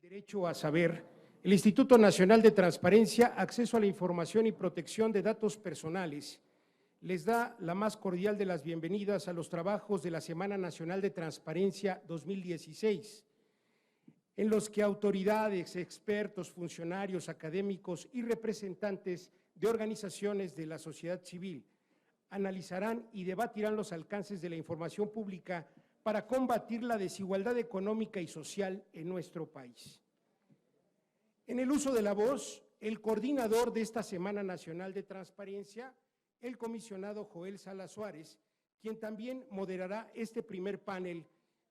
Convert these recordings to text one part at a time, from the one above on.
Derecho a saber, el Instituto Nacional de Transparencia, Acceso a la Información y Protección de Datos Personales les da la más cordial de las bienvenidas a los trabajos de la Semana Nacional de Transparencia 2016, en los que autoridades, expertos, funcionarios, académicos y representantes de organizaciones de la sociedad civil analizarán y debatirán los alcances de la información pública para combatir la desigualdad económica y social en nuestro país. En el uso de la voz, el coordinador de esta Semana Nacional de Transparencia, el comisionado Joel Salas Suárez, quien también moderará este primer panel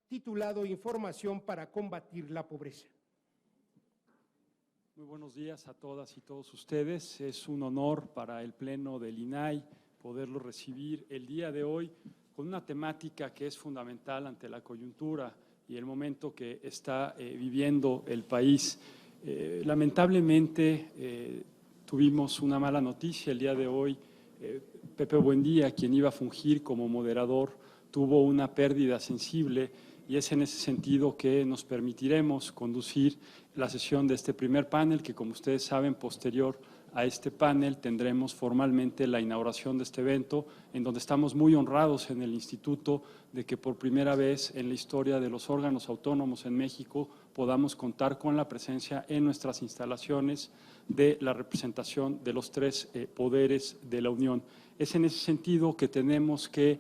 titulado Información para combatir la pobreza. Muy buenos días a todas y todos ustedes. Es un honor para el Pleno del INAI poderlo recibir el día de hoy con una temática que es fundamental ante la coyuntura y el momento que está viviendo el país. Lamentablemente tuvimos una mala noticia el día de hoy. Pepe Buendía, quien iba a fungir como moderador, tuvo una pérdida sensible y es en ese sentido que nos permitiremos conducir la sesión de este primer panel, que como ustedes saben, posterior a este panel tendremos formalmente la inauguración de este evento, en donde estamos muy honrados en el Instituto de que por primera vez en la historia de los órganos autónomos en México podamos contar con la presencia en nuestras instalaciones de la representación de los tres poderes de la Unión. Es en ese sentido que tenemos que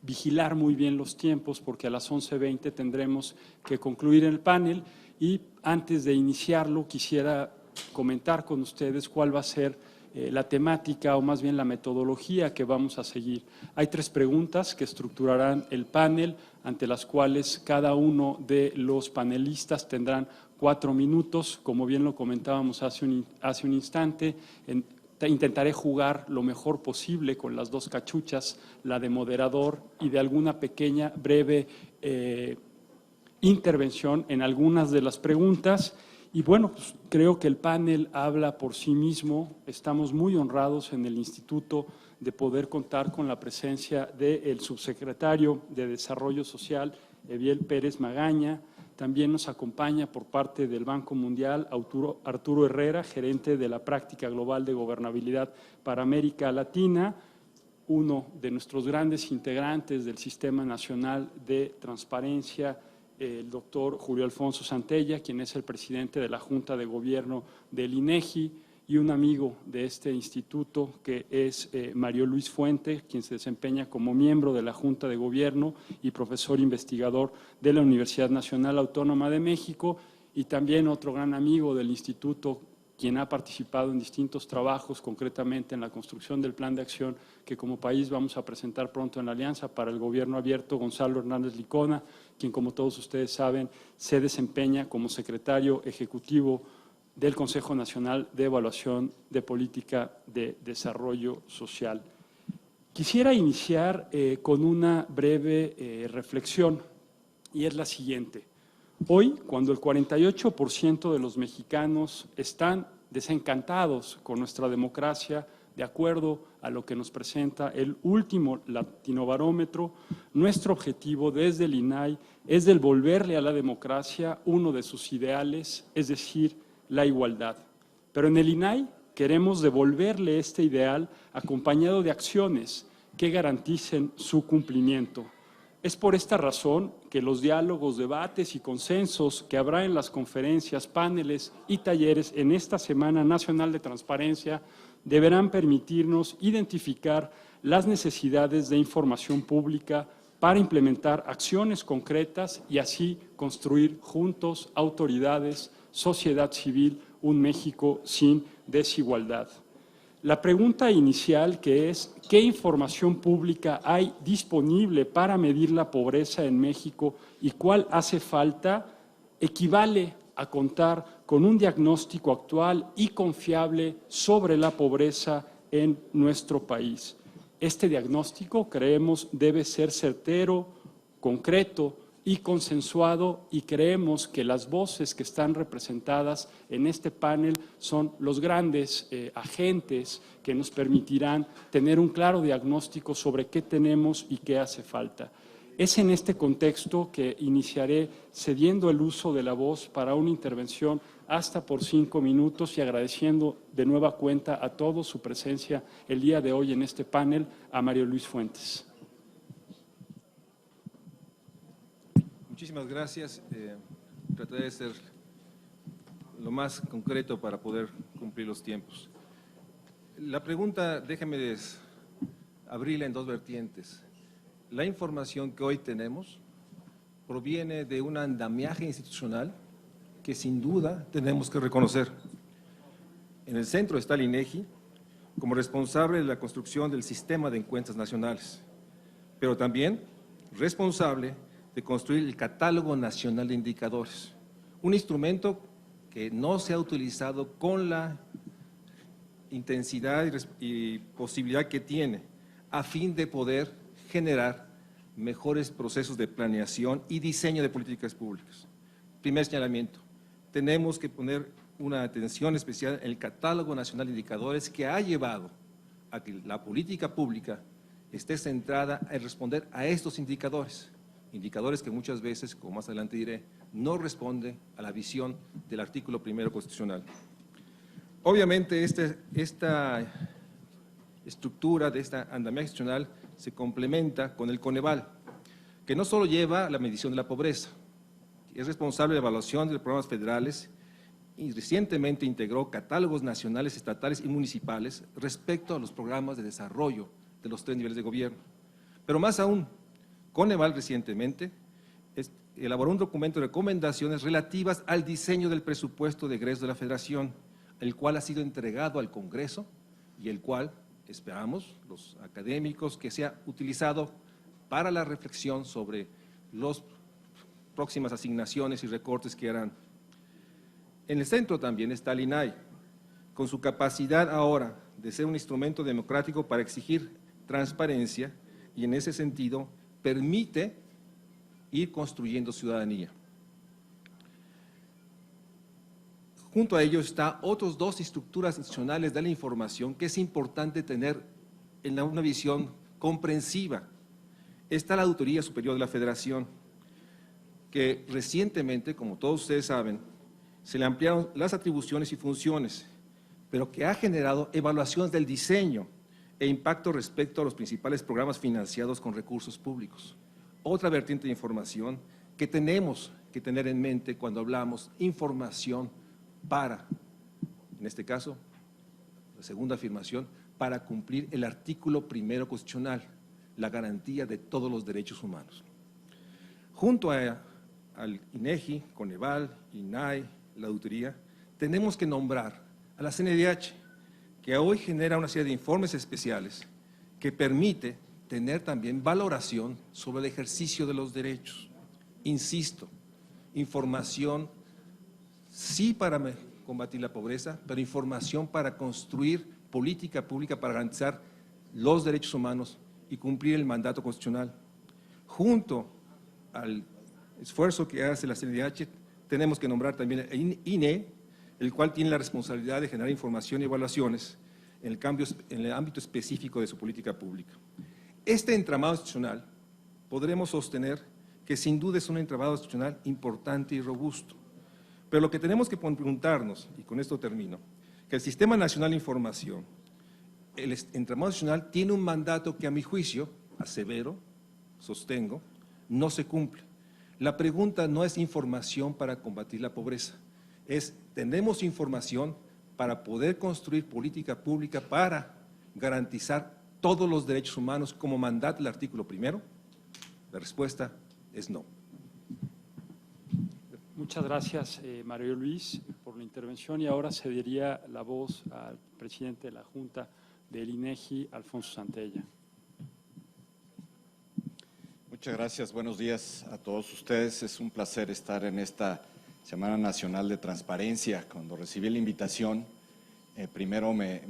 vigilar muy bien los tiempos, porque a las 11:20 tendremos que concluir el panel, y antes de iniciarlo quisiera comentar con ustedes cuál va a ser la temática, o más bien la metodología que vamos a seguir. Hay 3 preguntas que estructurarán el panel, ante las cuales cada uno de los panelistas tendrán 4 minutos. Como bien lo comentábamos hace un instante, intentaré jugar lo mejor posible con las 2 cachuchas, la de moderador y de alguna pequeña, breve intervención en algunas de las preguntas. Y bueno, pues creo que el panel habla por sí mismo. Estamos muy honrados en el Instituto de poder contar con la presencia del subsecretario de Desarrollo Social, Eviel Pérez Magaña. También nos acompaña por parte del Banco Mundial Arturo Herrera, gerente de la Práctica Global de Gobernabilidad para América Latina, uno de nuestros grandes integrantes del Sistema Nacional de Transparencia, el doctor Julio Alfonso Santella, quien es el presidente de la Junta de Gobierno del INEGI, y un amigo de este instituto que es Mario Luis Fuente, quien se desempeña como miembro de la Junta de Gobierno y profesor investigador de la Universidad Nacional Autónoma de México, y también otro gran amigo del instituto, quien ha participado en distintos trabajos, concretamente en la construcción del plan de acción que como país vamos a presentar pronto en la Alianza para el Gobierno Abierto, Gonzalo Hernández Licona, quien, como todos ustedes saben, se desempeña como secretario ejecutivo del Consejo Nacional de Evaluación de Política de Desarrollo Social. Quisiera iniciar con una breve reflexión, y es la siguiente. Hoy, cuando el 48% de los mexicanos están desencantados con nuestra democracia, de acuerdo a lo que nos presenta el último Latinobarómetro, nuestro objetivo desde el INAI es devolverle a la democracia uno de sus ideales, es decir, la igualdad. Pero en el INAI queremos devolverle este ideal acompañado de acciones que garanticen su cumplimiento. Es por esta razón que los diálogos, debates y consensos que habrá en las conferencias, paneles y talleres en esta Semana Nacional de Transparencia deberán permitirnos identificar las necesidades de información pública para implementar acciones concretas y así construir juntos, autoridades, sociedad civil, un México sin desigualdad. La pregunta inicial, que es ¿qué información pública hay disponible para medir la pobreza en México y cuál hace falta?, equivale a contar con un diagnóstico actual y confiable sobre la pobreza en nuestro país. Este diagnóstico, creemos, debe ser certero, concreto y consensuado, y creemos que las voces que están representadas en este panel son los grandes agentes que nos permitirán tener un claro diagnóstico sobre qué tenemos y qué hace falta. Es en este contexto que iniciaré cediendo el uso de la voz para una intervención hasta por 5 minutos y agradeciendo de nueva cuenta a todos su presencia el día de hoy en este panel, a Mario Luis Fuentes. Muchísimas gracias. Trataré de ser lo más concreto para poder cumplir los tiempos. La pregunta, déjenme abrirla en 2 vertientes. La información que hoy tenemos proviene de un andamiaje institucional que sin duda tenemos que reconocer. En el centro está el INEGI como responsable de la construcción del sistema de encuestas nacionales, pero también responsable de construir el Catálogo Nacional de Indicadores, un instrumento que no se ha utilizado con la intensidad y posibilidad que tiene a fin de poder generar mejores procesos de planeación y diseño de políticas públicas. Primer señalamiento, tenemos que poner una atención especial en el Catálogo Nacional de Indicadores, que ha llevado a que la política pública esté centrada en responder a estos indicadores. indicadores que muchas veces, como más adelante diré, no responden a la visión del artículo 1 constitucional. Obviamente, esta estructura de esta andamiaje institucional se complementa con el Coneval, que no solo lleva la medición de la pobreza, es responsable de la evaluación de programas federales y recientemente integró catálogos nacionales, estatales y municipales respecto a los programas de desarrollo de los 3 niveles de gobierno. Pero más aún, Coneval recientemente elaboró un documento de recomendaciones relativas al diseño del presupuesto de egreso de la Federación, el cual ha sido entregado al Congreso y el cual esperamos, los académicos, que sea utilizado para la reflexión sobre las próximas asignaciones y recortes que harán. En el centro también está el INAI, con su capacidad ahora de ser un instrumento democrático para exigir transparencia y en ese sentido permite ir construyendo ciudadanía. Junto a ello están otras 2 estructuras institucionales de la información que es importante tener en una visión comprensiva. Está la Auditoría Superior de la Federación, que recientemente, como todos ustedes saben, se le ampliaron las atribuciones y funciones, pero que ha generado evaluaciones del diseño e impacto respecto a los principales programas financiados con recursos públicos. Otra vertiente de información que tenemos que tener en mente cuando hablamos información para, en este caso, la segunda afirmación, para cumplir el artículo 1 constitucional, la garantía de todos los derechos humanos. Junto al INEGI, Coneval, INAI, la auditoría, tenemos que nombrar a la CNDH, que hoy genera una serie de informes especiales que permite tener también valoración sobre el ejercicio de los derechos. Insisto, información sí para combatir la pobreza, pero información para construir política pública para garantizar los derechos humanos y cumplir el mandato constitucional. Junto al esfuerzo que hace la CNDH, tenemos que nombrar también el INE, el cual tiene la responsabilidad de generar información y evaluaciones en el ámbito específico de su política pública. Este entramado institucional podremos sostener que sin duda es un entramado institucional importante y robusto. Pero lo que tenemos que preguntarnos, y con esto termino, que el Sistema Nacional de Información, el entramado institucional tiene un mandato que a mi juicio, asevero, sostengo, no se cumple. La pregunta no es información para combatir la pobreza, es tenemos información para poder construir política pública para garantizar todos los derechos humanos como mandata el artículo 1. La respuesta es no. Muchas gracias, Mario Luis, por la intervención y ahora cedería la voz al presidente de la Junta del INEGI, Alfonso Santella. Muchas gracias, buenos días a todos ustedes. Es un placer estar en esta Semana Nacional de Transparencia. Cuando recibí la invitación, primero me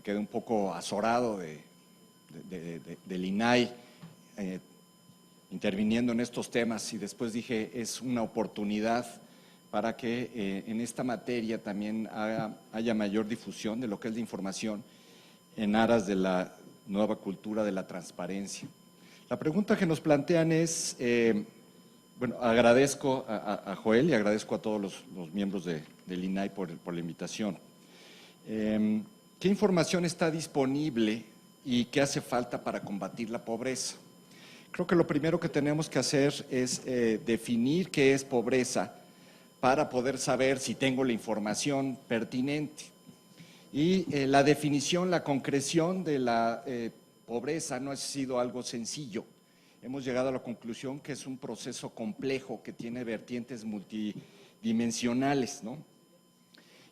quedé un poco azorado del INAI, interviniendo en estos temas, y después dije, es una oportunidad para que en esta materia también haya mayor difusión de lo que es la información en aras de la nueva cultura de la transparencia. La pregunta que nos plantean es, bueno, agradezco a Joel y agradezco a todos los miembros del INAI por la invitación. ¿Qué información está disponible y qué hace falta para combatir la pobreza? Creo que lo primero que tenemos que hacer es definir qué es pobreza para poder saber si tengo la información pertinente. Y la definición, la concreción de la pobreza no ha sido algo sencillo. Hemos llegado a la conclusión que es un proceso complejo que tiene vertientes multidimensionales, ¿no?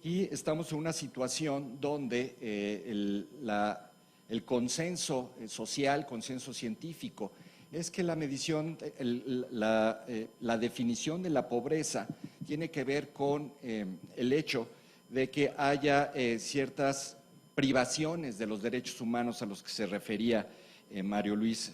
Y estamos en una situación donde el consenso social, consenso científico, es que la medición, la definición de la pobreza tiene que ver con el hecho de que haya ciertas privaciones de los derechos humanos a los que se refería Mario Luis.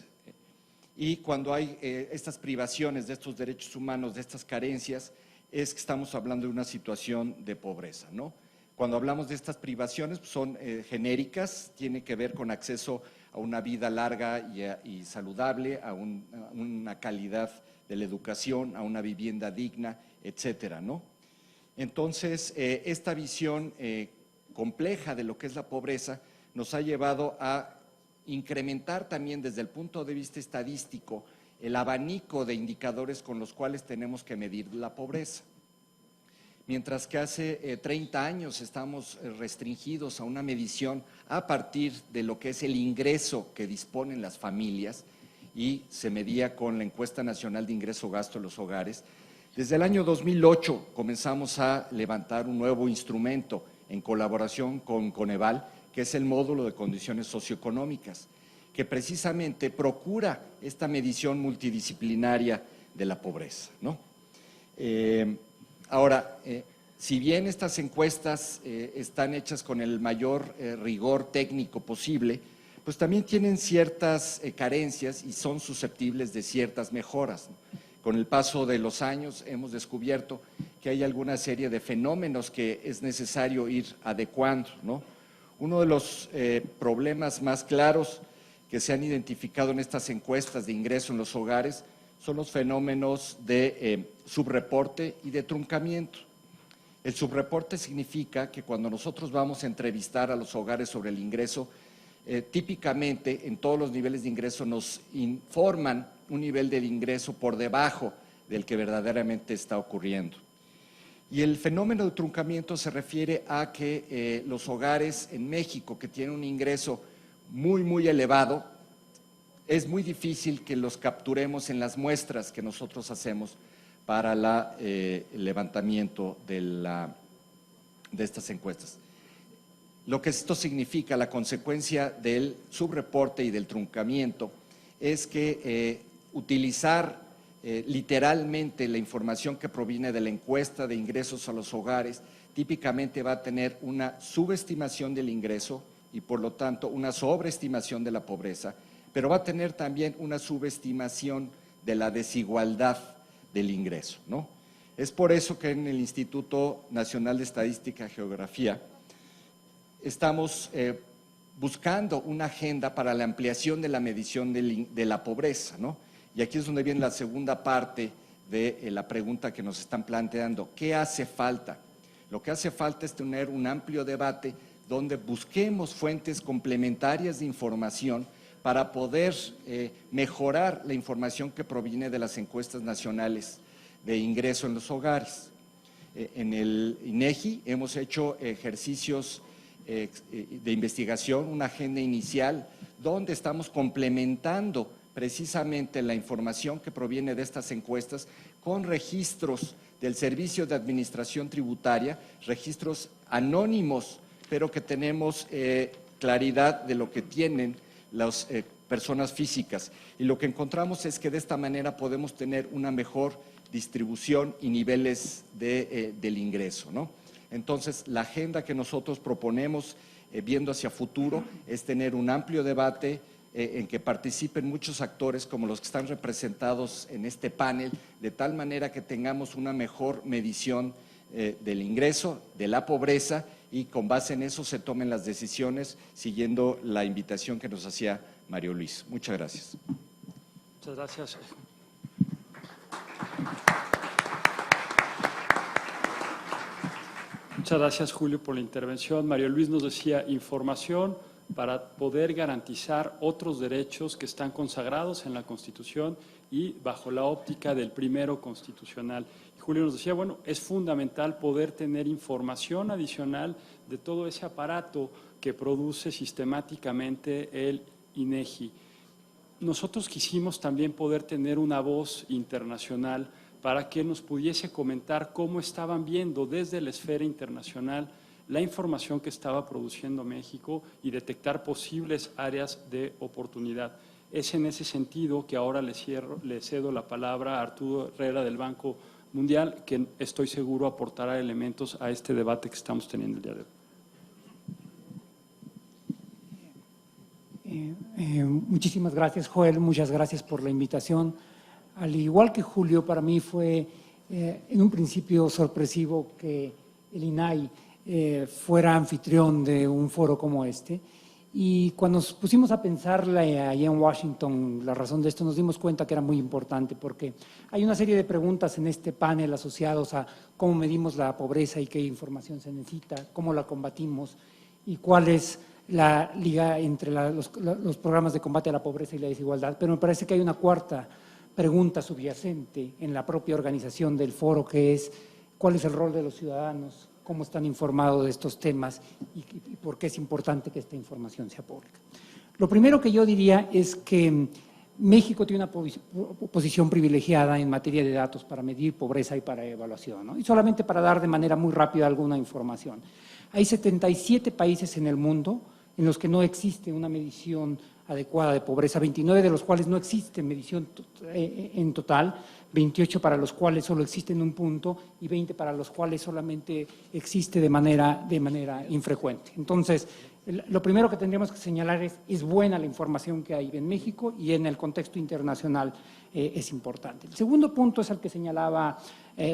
Y cuando hay estas privaciones de estos derechos humanos, de estas carencias, es que estamos hablando de una situación de pobreza, ¿no? Cuando hablamos de estas privaciones, pues son genéricas, tiene que ver con acceso a una vida larga y saludable, a una calidad de la educación, a una vivienda digna, etcétera, ¿no? Entonces, esta visión compleja de lo que es la pobreza nos ha llevado a incrementar también desde el punto de vista estadístico el abanico de indicadores con los cuales tenemos que medir la pobreza. Mientras que hace 30 años estamos restringidos a una medición a partir de lo que es el ingreso que disponen las familias y se medía con la Encuesta Nacional de Ingreso-Gasto de los Hogares. Desde el año 2008 comenzamos a levantar un nuevo instrumento en colaboración con Coneval, que es el módulo de condiciones socioeconómicas, que precisamente procura esta medición multidisciplinaria de la pobreza, ¿no? Ahora, si bien estas encuestas están hechas con el mayor rigor técnico posible, pues también tienen ciertas carencias y son susceptibles de ciertas mejoras, ¿no? Con el paso de los años hemos descubierto que hay alguna serie de fenómenos que es necesario ir adecuando, ¿no? Uno de los problemas más claros que se han identificado en estas encuestas de ingreso en los hogares son los fenómenos de subreporte y de truncamiento. El subreporte significa que cuando nosotros vamos a entrevistar a los hogares sobre el ingreso, típicamente en todos los niveles de ingreso nos informan un nivel de ingreso por debajo del que verdaderamente está ocurriendo. Y el fenómeno de truncamiento se refiere a que los hogares en México que tienen un ingreso muy elevado, es muy difícil que los capturemos en las muestras que nosotros hacemos para el levantamiento de estas encuestas. Lo que esto significa, la consecuencia del subreporte y del truncamiento, es que utilizar literalmente la información que proviene de la encuesta de ingresos a los hogares típicamente va a tener una subestimación del ingreso y por lo tanto una sobreestimación de la pobreza, pero va a tener también una subestimación de la desigualdad del ingreso, ¿no? Es por eso que en el Instituto Nacional de Estadística y Geografía estamos buscando una agenda para la ampliación de la medición de la pobreza, ¿no? Y aquí es donde viene la segunda parte de la pregunta que nos están planteando. ¿Qué hace falta? Lo que hace falta es tener un amplio debate donde busquemos fuentes complementarias de información para poder mejorar la información que proviene de las encuestas nacionales de ingreso en los hogares. En el INEGI hemos hecho ejercicios de investigación, una agenda inicial, donde estamos complementando precisamente la información que proviene de estas encuestas con registros del Servicio de Administración Tributaria, registros anónimos, pero que tenemos claridad de lo que tienen las personas físicas. Y lo que encontramos es que de esta manera podemos tener una mejor distribución y niveles del ingreso, ¿no? Entonces, la agenda que nosotros proponemos, viendo hacia futuro, es tener un amplio debate en que participen muchos actores como los que están representados en este panel, de tal manera que tengamos una mejor medición del ingreso, de la pobreza, y con base en eso se tomen las decisiones siguiendo la invitación que nos hacía Mario Luis. Muchas gracias. Muchas gracias. Muchas gracias, Julio, por la intervención. Mario Luis nos decía información para poder garantizar otros derechos que están consagrados en la Constitución y bajo la óptica del primero constitucional. Y Julio nos decía, bueno, es fundamental poder tener información adicional de todo ese aparato que produce sistemáticamente el INEGI. Nosotros quisimos también poder tener una voz internacional para que nos pudiese comentar cómo estaban viendo desde la esfera internacional la información que estaba produciendo México y detectar posibles áreas de oportunidad. Es en ese sentido que ahora le cedo la palabra a Arturo Herrera del Banco Mundial, que estoy seguro aportará elementos a este debate que estamos teniendo el día de hoy. Muchísimas gracias, Joel, muchas gracias por la invitación. Al igual que Julio, para mí fue en un principio sorpresivo que el INAI fuera anfitrión de un foro como este. Y cuando nos pusimos a pensar allá en Washington la razón de esto, nos dimos cuenta que era muy importante, porque hay una serie de preguntas en este panel asociados a cómo medimos la pobreza y qué información se necesita, cómo la combatimos y cuál es la liga entre los programas de combate a la pobreza y la desigualdad. Pero me parece que hay una cuarta pregunta subyacente en la propia organización del foro, que es cuál es el rol de los ciudadanos, cómo están informados de estos temas y por qué es importante que esta información sea pública. Lo primero que yo diría es que México tiene una posición privilegiada en materia de datos para medir pobreza y para evaluación, ¿no? Y solamente para dar de manera muy rápida alguna información. Hay 77 países en el mundo en los que no existe una medición adecuada de pobreza, 29 de los cuales no existe medición en total, 28 para los cuales solo existe en un punto y 20 para los cuales solamente existe de manera infrecuente. Entonces, lo primero que tendríamos que señalar es buena la información que hay en México y en el contexto internacional es importante. El segundo punto es el que señalaba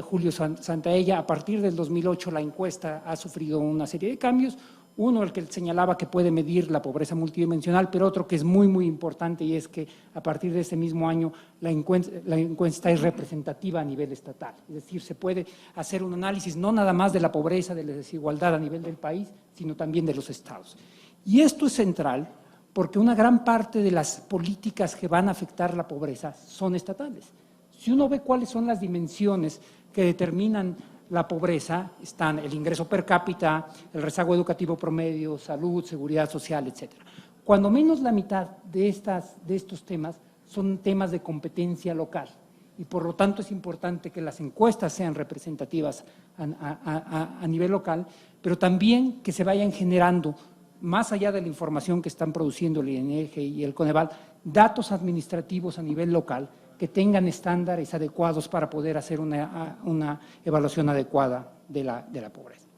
Julio Santaella. A partir del 2008 la encuesta ha sufrido una serie de cambios. Uno, el que señalaba que puede medir la pobreza multidimensional, pero otro que es muy, muy importante, y es que a partir de ese mismo año la encuesta es representativa a nivel estatal. Es decir, se puede hacer un análisis no nada más de la pobreza, de la desigualdad a nivel del país, sino también de los estados. Y esto es central porque una gran parte de las políticas que van a afectar la pobreza son estatales. Si uno ve cuáles son las dimensiones que determinan la pobreza, están el ingreso per cápita, el rezago educativo promedio, salud, seguridad social, etcétera. Cuando menos la mitad de estos temas son temas de competencia local y por lo tanto es importante que las encuestas sean representativas a nivel local, pero también que se vayan generando, más allá de la información que están produciendo el INEGI y el Coneval, datos administrativos a nivel local que tengan estándares adecuados para poder hacer una evaluación adecuada de la pobreza.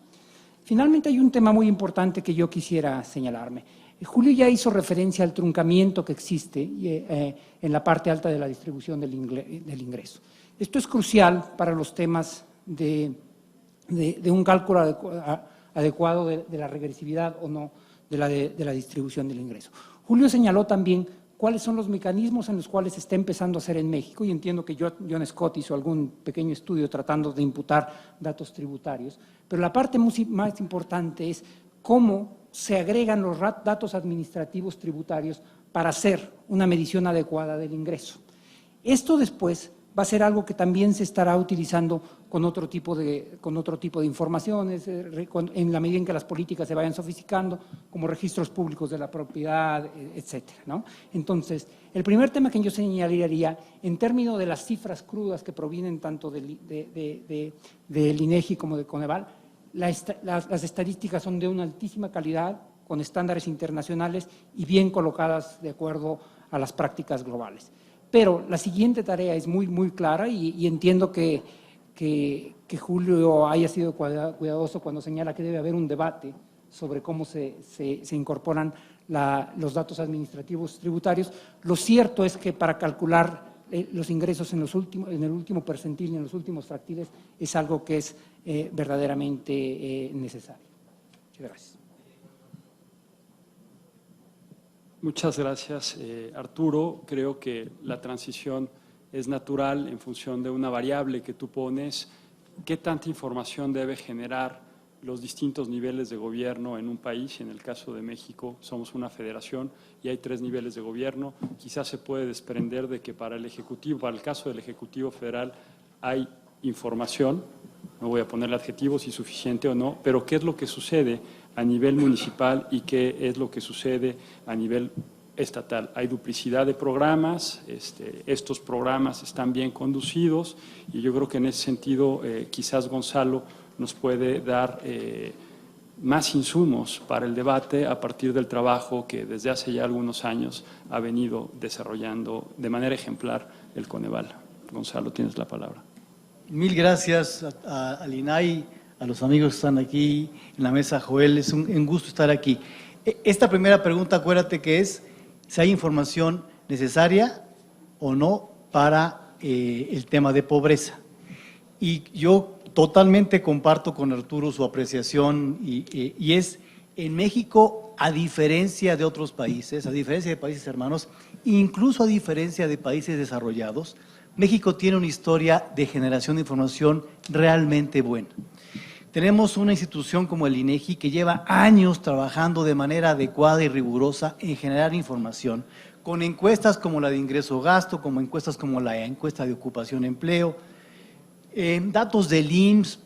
Finalmente, hay un tema muy importante que yo quisiera señalarme. Julio ya hizo referencia al truncamiento que existe en la parte alta de la distribución del ingreso. Esto es crucial para los temas de un cálculo adecuado de la regresividad o no de la distribución del ingreso. Julio señaló también cuáles son los mecanismos en los cuales se está empezando a hacer en México, y entiendo que John Scott hizo algún pequeño estudio tratando de imputar datos tributarios, pero la parte más importante es cómo se agregan los datos administrativos tributarios para hacer una medición adecuada del ingreso. Esto después va a ser algo que también se estará utilizando con otro tipo de informaciones, en la medida en que las políticas se vayan sofisticando, como registros públicos de la propiedad, etcétera, ¿no? Entonces, el primer tema que yo señalaría, en términos de las cifras crudas que provienen tanto del INEGI como de Coneval, las estadísticas son de una altísima calidad, con estándares internacionales y bien colocadas de acuerdo a las prácticas globales. Pero la siguiente tarea es muy, muy clara y entiendo que Julio haya sido cuidadoso cuando señala que debe haber un debate sobre cómo se incorporan los datos administrativos tributarios. Lo cierto es que para calcular los ingresos en el último percentil y en los últimos fractiles es algo que es verdaderamente necesario. Muchas gracias. Muchas gracias, Arturo. Creo que la transición es natural en función de una variable que tú pones. ¿Qué tanta información debe generar los distintos niveles de gobierno en un país? En el caso de México somos una federación y hay 3 niveles de gobierno. Quizás se puede desprender de que para el Ejecutivo, para el caso del Ejecutivo Federal, hay información, no voy a ponerle adjetivos si suficiente o no, pero ¿qué es lo que sucede a nivel municipal y qué es lo que sucede a nivel estatal? Hay duplicidad de programas, estos programas están bien conducidos y yo creo que en ese sentido quizás Gonzalo nos puede dar más insumos para el debate a partir del trabajo que desde hace ya algunos años ha venido desarrollando de manera ejemplar el Coneval. Gonzalo, tienes la palabra. Mil gracias al INAI, a los amigos que están aquí en la mesa. Joel, es un gusto estar aquí. Esta primera pregunta, acuérdate que es si hay información necesaria o no para el tema de pobreza. Y yo totalmente comparto con Arturo su apreciación y es en México, a diferencia de otros países, a diferencia de países hermanos, incluso a diferencia de países desarrollados, México tiene una historia de generación de información realmente buena. Tenemos una institución como el INEGI que lleva años trabajando de manera adecuada y rigurosa en generar información, con encuestas como la de ingreso-gasto, como encuestas como la encuesta de ocupación-empleo, datos del IMSS,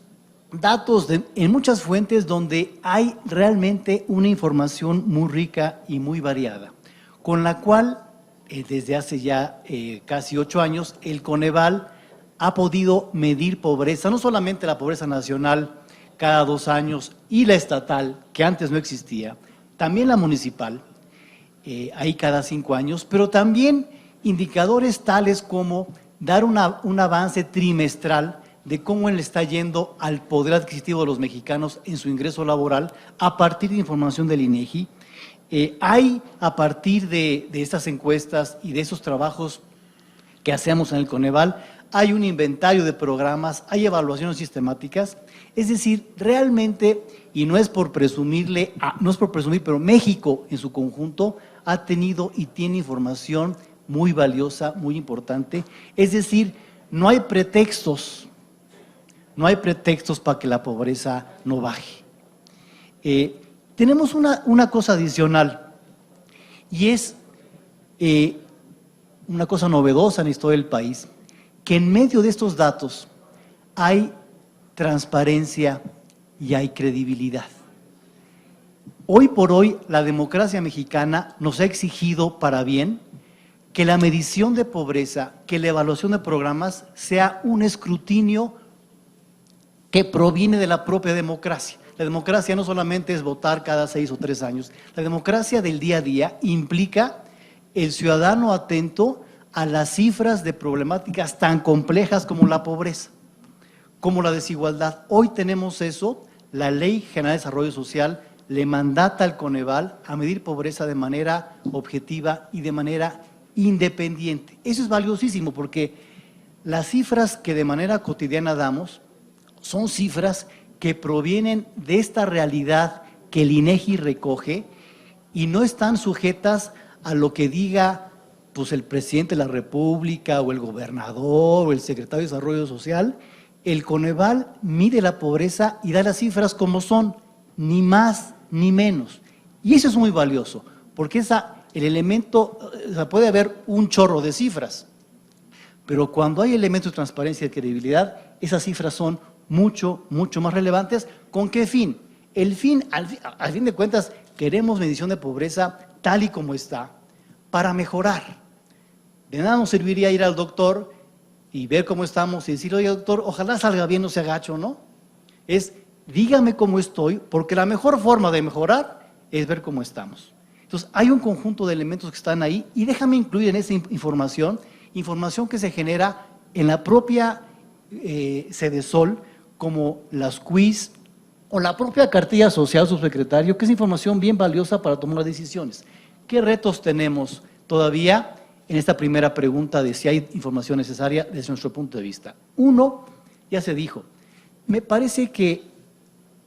datos en muchas fuentes donde hay realmente una información muy rica y muy variada, con la cual desde hace ya casi 8 años el Coneval ha podido medir pobreza, no solamente la pobreza nacional cada 2 años y la estatal, que antes no existía, también la municipal, ahí cada 5 años, pero también indicadores tales como dar un avance trimestral de cómo le está yendo al poder adquisitivo de los mexicanos en su ingreso laboral a partir de información del INEGI. Hay, a partir de estas encuestas y de esos trabajos que hacemos en el Coneval, hay un inventario de programas, hay evaluaciones sistemáticas, es decir, realmente, y no es por presumir, pero México en su conjunto ha tenido y tiene información muy valiosa, muy importante, es decir, no hay pretextos para que la pobreza no baje. Tenemos una cosa adicional y es una cosa novedosa en la historia del país, que en medio de estos datos hay transparencia y hay credibilidad. Hoy por hoy la democracia mexicana nos ha exigido para bien que la medición de pobreza, que la evaluación de programas sea un escrutinio que proviene de la propia democracia. La democracia no solamente es votar cada 6 o 3 años, la democracia del día a día implica el ciudadano atento a las cifras de problemáticas tan complejas como la pobreza, como la desigualdad. Hoy tenemos eso, la Ley General de Desarrollo Social le mandata al Coneval a medir pobreza de manera objetiva y de manera independiente. Eso es valiosísimo porque las cifras que de manera cotidiana damos son cifras que provienen de esta realidad que el INEGI recoge y no están sujetas a lo que diga pues, el presidente de la República o el gobernador o el secretario de Desarrollo Social. El Coneval mide la pobreza y da las cifras como son, ni más ni menos. Y eso es muy valioso, porque el elemento, o sea, puede haber un chorro de cifras, pero cuando hay elementos de transparencia y de credibilidad, esas cifras son mucho más relevantes. ¿Con qué fin? El fin, al fin de cuentas, queremos medición de pobreza tal y como está, para mejorar. De nada nos serviría ir al doctor y ver cómo estamos y decir, oye doctor, ojalá salga bien, no se agacho, ¿no? Es, dígame cómo estoy, porque la mejor forma de mejorar es ver cómo estamos. Entonces, hay un conjunto de elementos que están ahí y déjame incluir en esa información que se genera en la propia Sedesol, como las quiz o la propia cartilla social, subsecretario, que es información bien valiosa para tomar decisiones. ¿Qué retos tenemos todavía en esta primera pregunta de si hay información necesaria desde nuestro punto de vista? Uno, ya se dijo, me parece que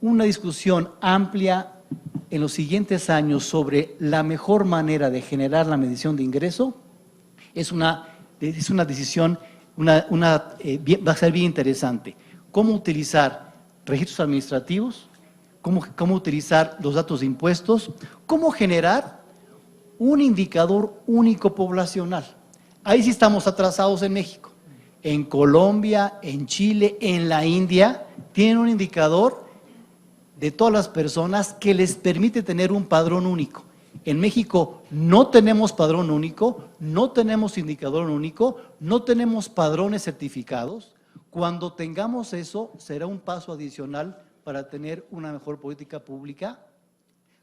una discusión amplia en los siguientes años sobre la mejor manera de generar la medición de ingreso es una decisión, va a ser bien interesante. Cómo utilizar registros administrativos, cómo utilizar los datos de impuestos, cómo generar un indicador único poblacional. Ahí sí estamos atrasados en México. En Colombia, en Chile, en la India, tienen un indicador de todas las personas que les permite tener un padrón único. En México no tenemos padrón único, no tenemos indicador único, no tenemos padrones certificados. Cuando tengamos eso, será un paso adicional para tener una mejor política pública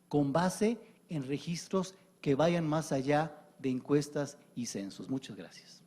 con base en registros que vayan más allá de encuestas y censos. Muchas gracias.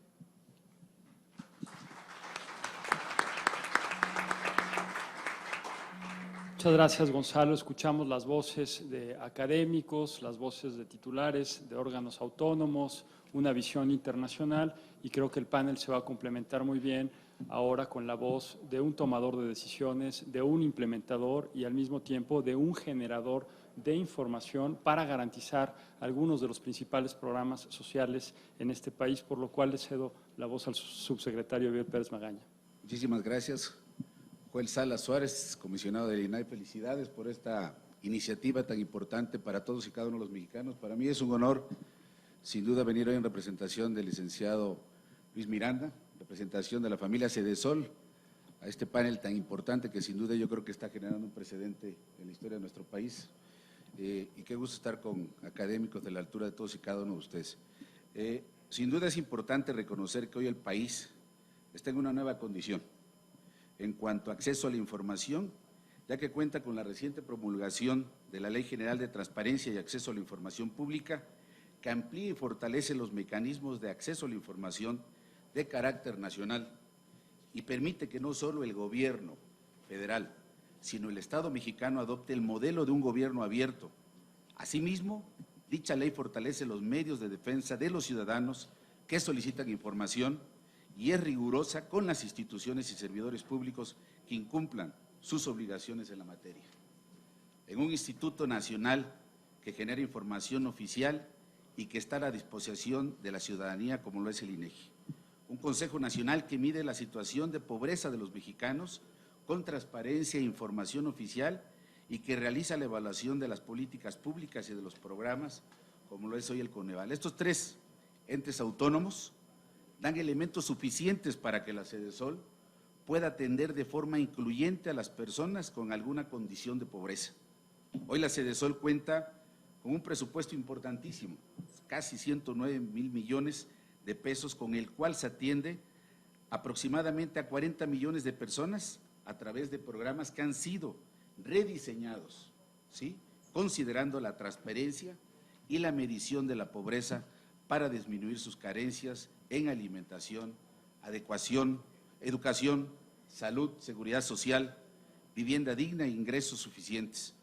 Muchas gracias, Gonzalo. Escuchamos las voces de académicos, las voces de titulares, de órganos autónomos, una visión internacional y creo que el panel se va a complementar muy bien ahora con la voz de un tomador de decisiones, de un implementador y al mismo tiempo de un generador de información para garantizar algunos de los principales programas sociales en este país, por lo cual le cedo la voz al subsecretario Eber Pérez Magaña. Muchísimas gracias. Joel Salas Suárez, comisionado del INAI, felicidades por esta iniciativa tan importante para todos y cada uno de los mexicanos. Para mí es un honor, sin duda, venir hoy en representación del licenciado Luis Miranda, representación de la familia Cedesol, a este panel tan importante que sin duda yo creo que está generando un precedente en la historia de nuestro país. Y qué gusto estar con académicos de la altura de todos y cada uno de ustedes. Sin duda es importante reconocer que hoy el país está en una nueva condición en cuanto a acceso a la información, ya que cuenta con la reciente promulgación de la Ley General de Transparencia y Acceso a la Información Pública, que amplía y fortalece los mecanismos de acceso a la información de carácter nacional y permite que no solo el gobierno federal, sino el Estado mexicano adopte el modelo de un gobierno abierto. Asimismo, dicha ley fortalece los medios de defensa de los ciudadanos que solicitan información y es rigurosa con las instituciones y servidores públicos que incumplan sus obligaciones en la materia. En un instituto nacional que genera información oficial y que está a la disposición de la ciudadanía, como lo es el INEGI. Un Consejo Nacional que mide la situación de pobreza de los mexicanos con transparencia e información oficial y que realiza la evaluación de las políticas públicas y de los programas, como lo es hoy el Coneval. Estos tres entes autónomos dan elementos suficientes para que la Cedesol pueda atender de forma incluyente a las personas con alguna condición de pobreza. Hoy la Cedesol cuenta con un presupuesto importantísimo, casi 109,000 millones de pesos, con el cual se atiende aproximadamente a 40 millones de personas a través de programas que han sido rediseñados, ¿sí?, considerando la transparencia y la medición de la pobreza para disminuir sus carencias en alimentación, adecuación, educación, salud, seguridad social, vivienda digna e ingresos suficientes.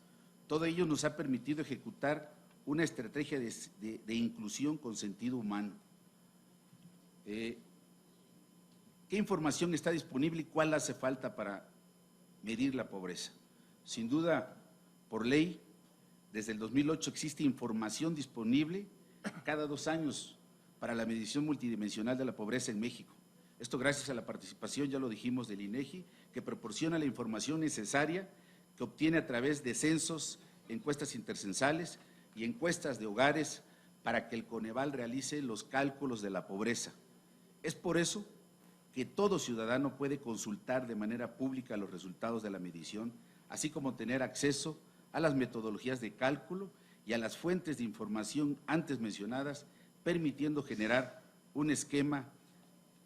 Todo ello nos ha permitido ejecutar una estrategia de inclusión con sentido humano. ¿Qué información está disponible y cuál hace falta para medir la pobreza? Sin duda, por ley, desde el 2008 existe información disponible cada 2 años para la medición multidimensional de la pobreza en México. Esto gracias a la participación, ya lo dijimos, del INEGI, que proporciona la información necesaria que obtiene a través de censos, encuestas intercensales y encuestas de hogares para que el Coneval realice los cálculos de la pobreza. Es por eso que todo ciudadano puede consultar de manera pública los resultados de la medición, así como tener acceso a las metodologías de cálculo y a las fuentes de información antes mencionadas, permitiendo generar un esquema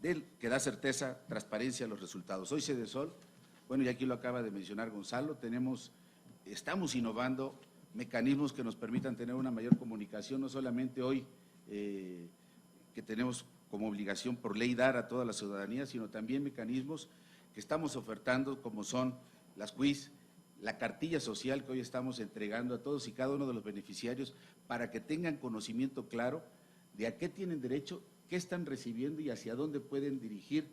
que da certeza, transparencia a los resultados. Hoy Cedesol, bueno, y aquí lo acaba de mencionar Gonzalo, estamos innovando mecanismos que nos permitan tener una mayor comunicación, no solamente hoy que tenemos como obligación por ley dar a toda la ciudadanía, sino también mecanismos que estamos ofertando, como son las quiz, la cartilla social que hoy estamos entregando a todos y cada uno de los beneficiarios para que tengan conocimiento claro de a qué tienen derecho, qué están recibiendo y hacia dónde pueden dirigir,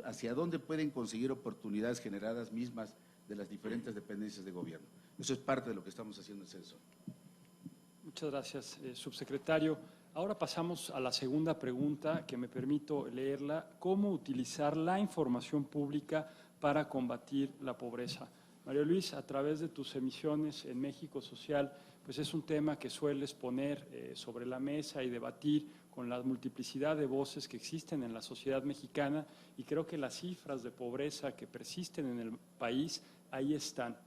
hacia dónde pueden conseguir oportunidades generadas mismas de las diferentes dependencias de gobierno. Eso es parte de lo que estamos haciendo en Cedesol. Muchas gracias, subsecretario. Ahora pasamos a la segunda pregunta, que me permito leerla. ¿Cómo utilizar la información pública para combatir la pobreza? María Luis, a través de tus emisiones en México Social, pues es un tema que sueles poner sobre la mesa y debatir con la multiplicidad de voces que existen en la sociedad mexicana, y creo que las cifras de pobreza que persisten en el país ahí están.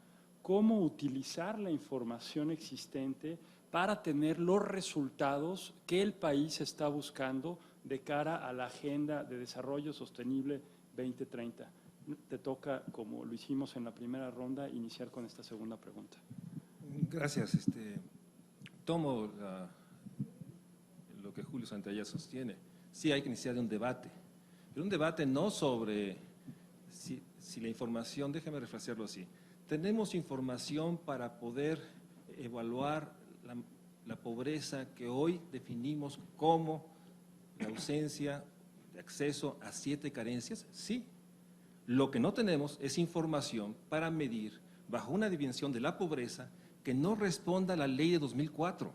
¿Cómo utilizar la información existente para tener los resultados que el país está buscando de cara a la Agenda de Desarrollo Sostenible 2030? Te toca, como lo hicimos en la primera ronda, iniciar con esta segunda pregunta. Gracias. Tomo lo que Julio Santalla sostiene. Sí, hay que iniciar un debate, pero un debate no sobre si la información, déjame refrasearlo así, tenemos información para poder evaluar la pobreza que hoy definimos como la ausencia de acceso a 7 carencias? Sí. Lo que no tenemos es información para medir bajo una dimensión de la pobreza que no responda a la ley de 2004.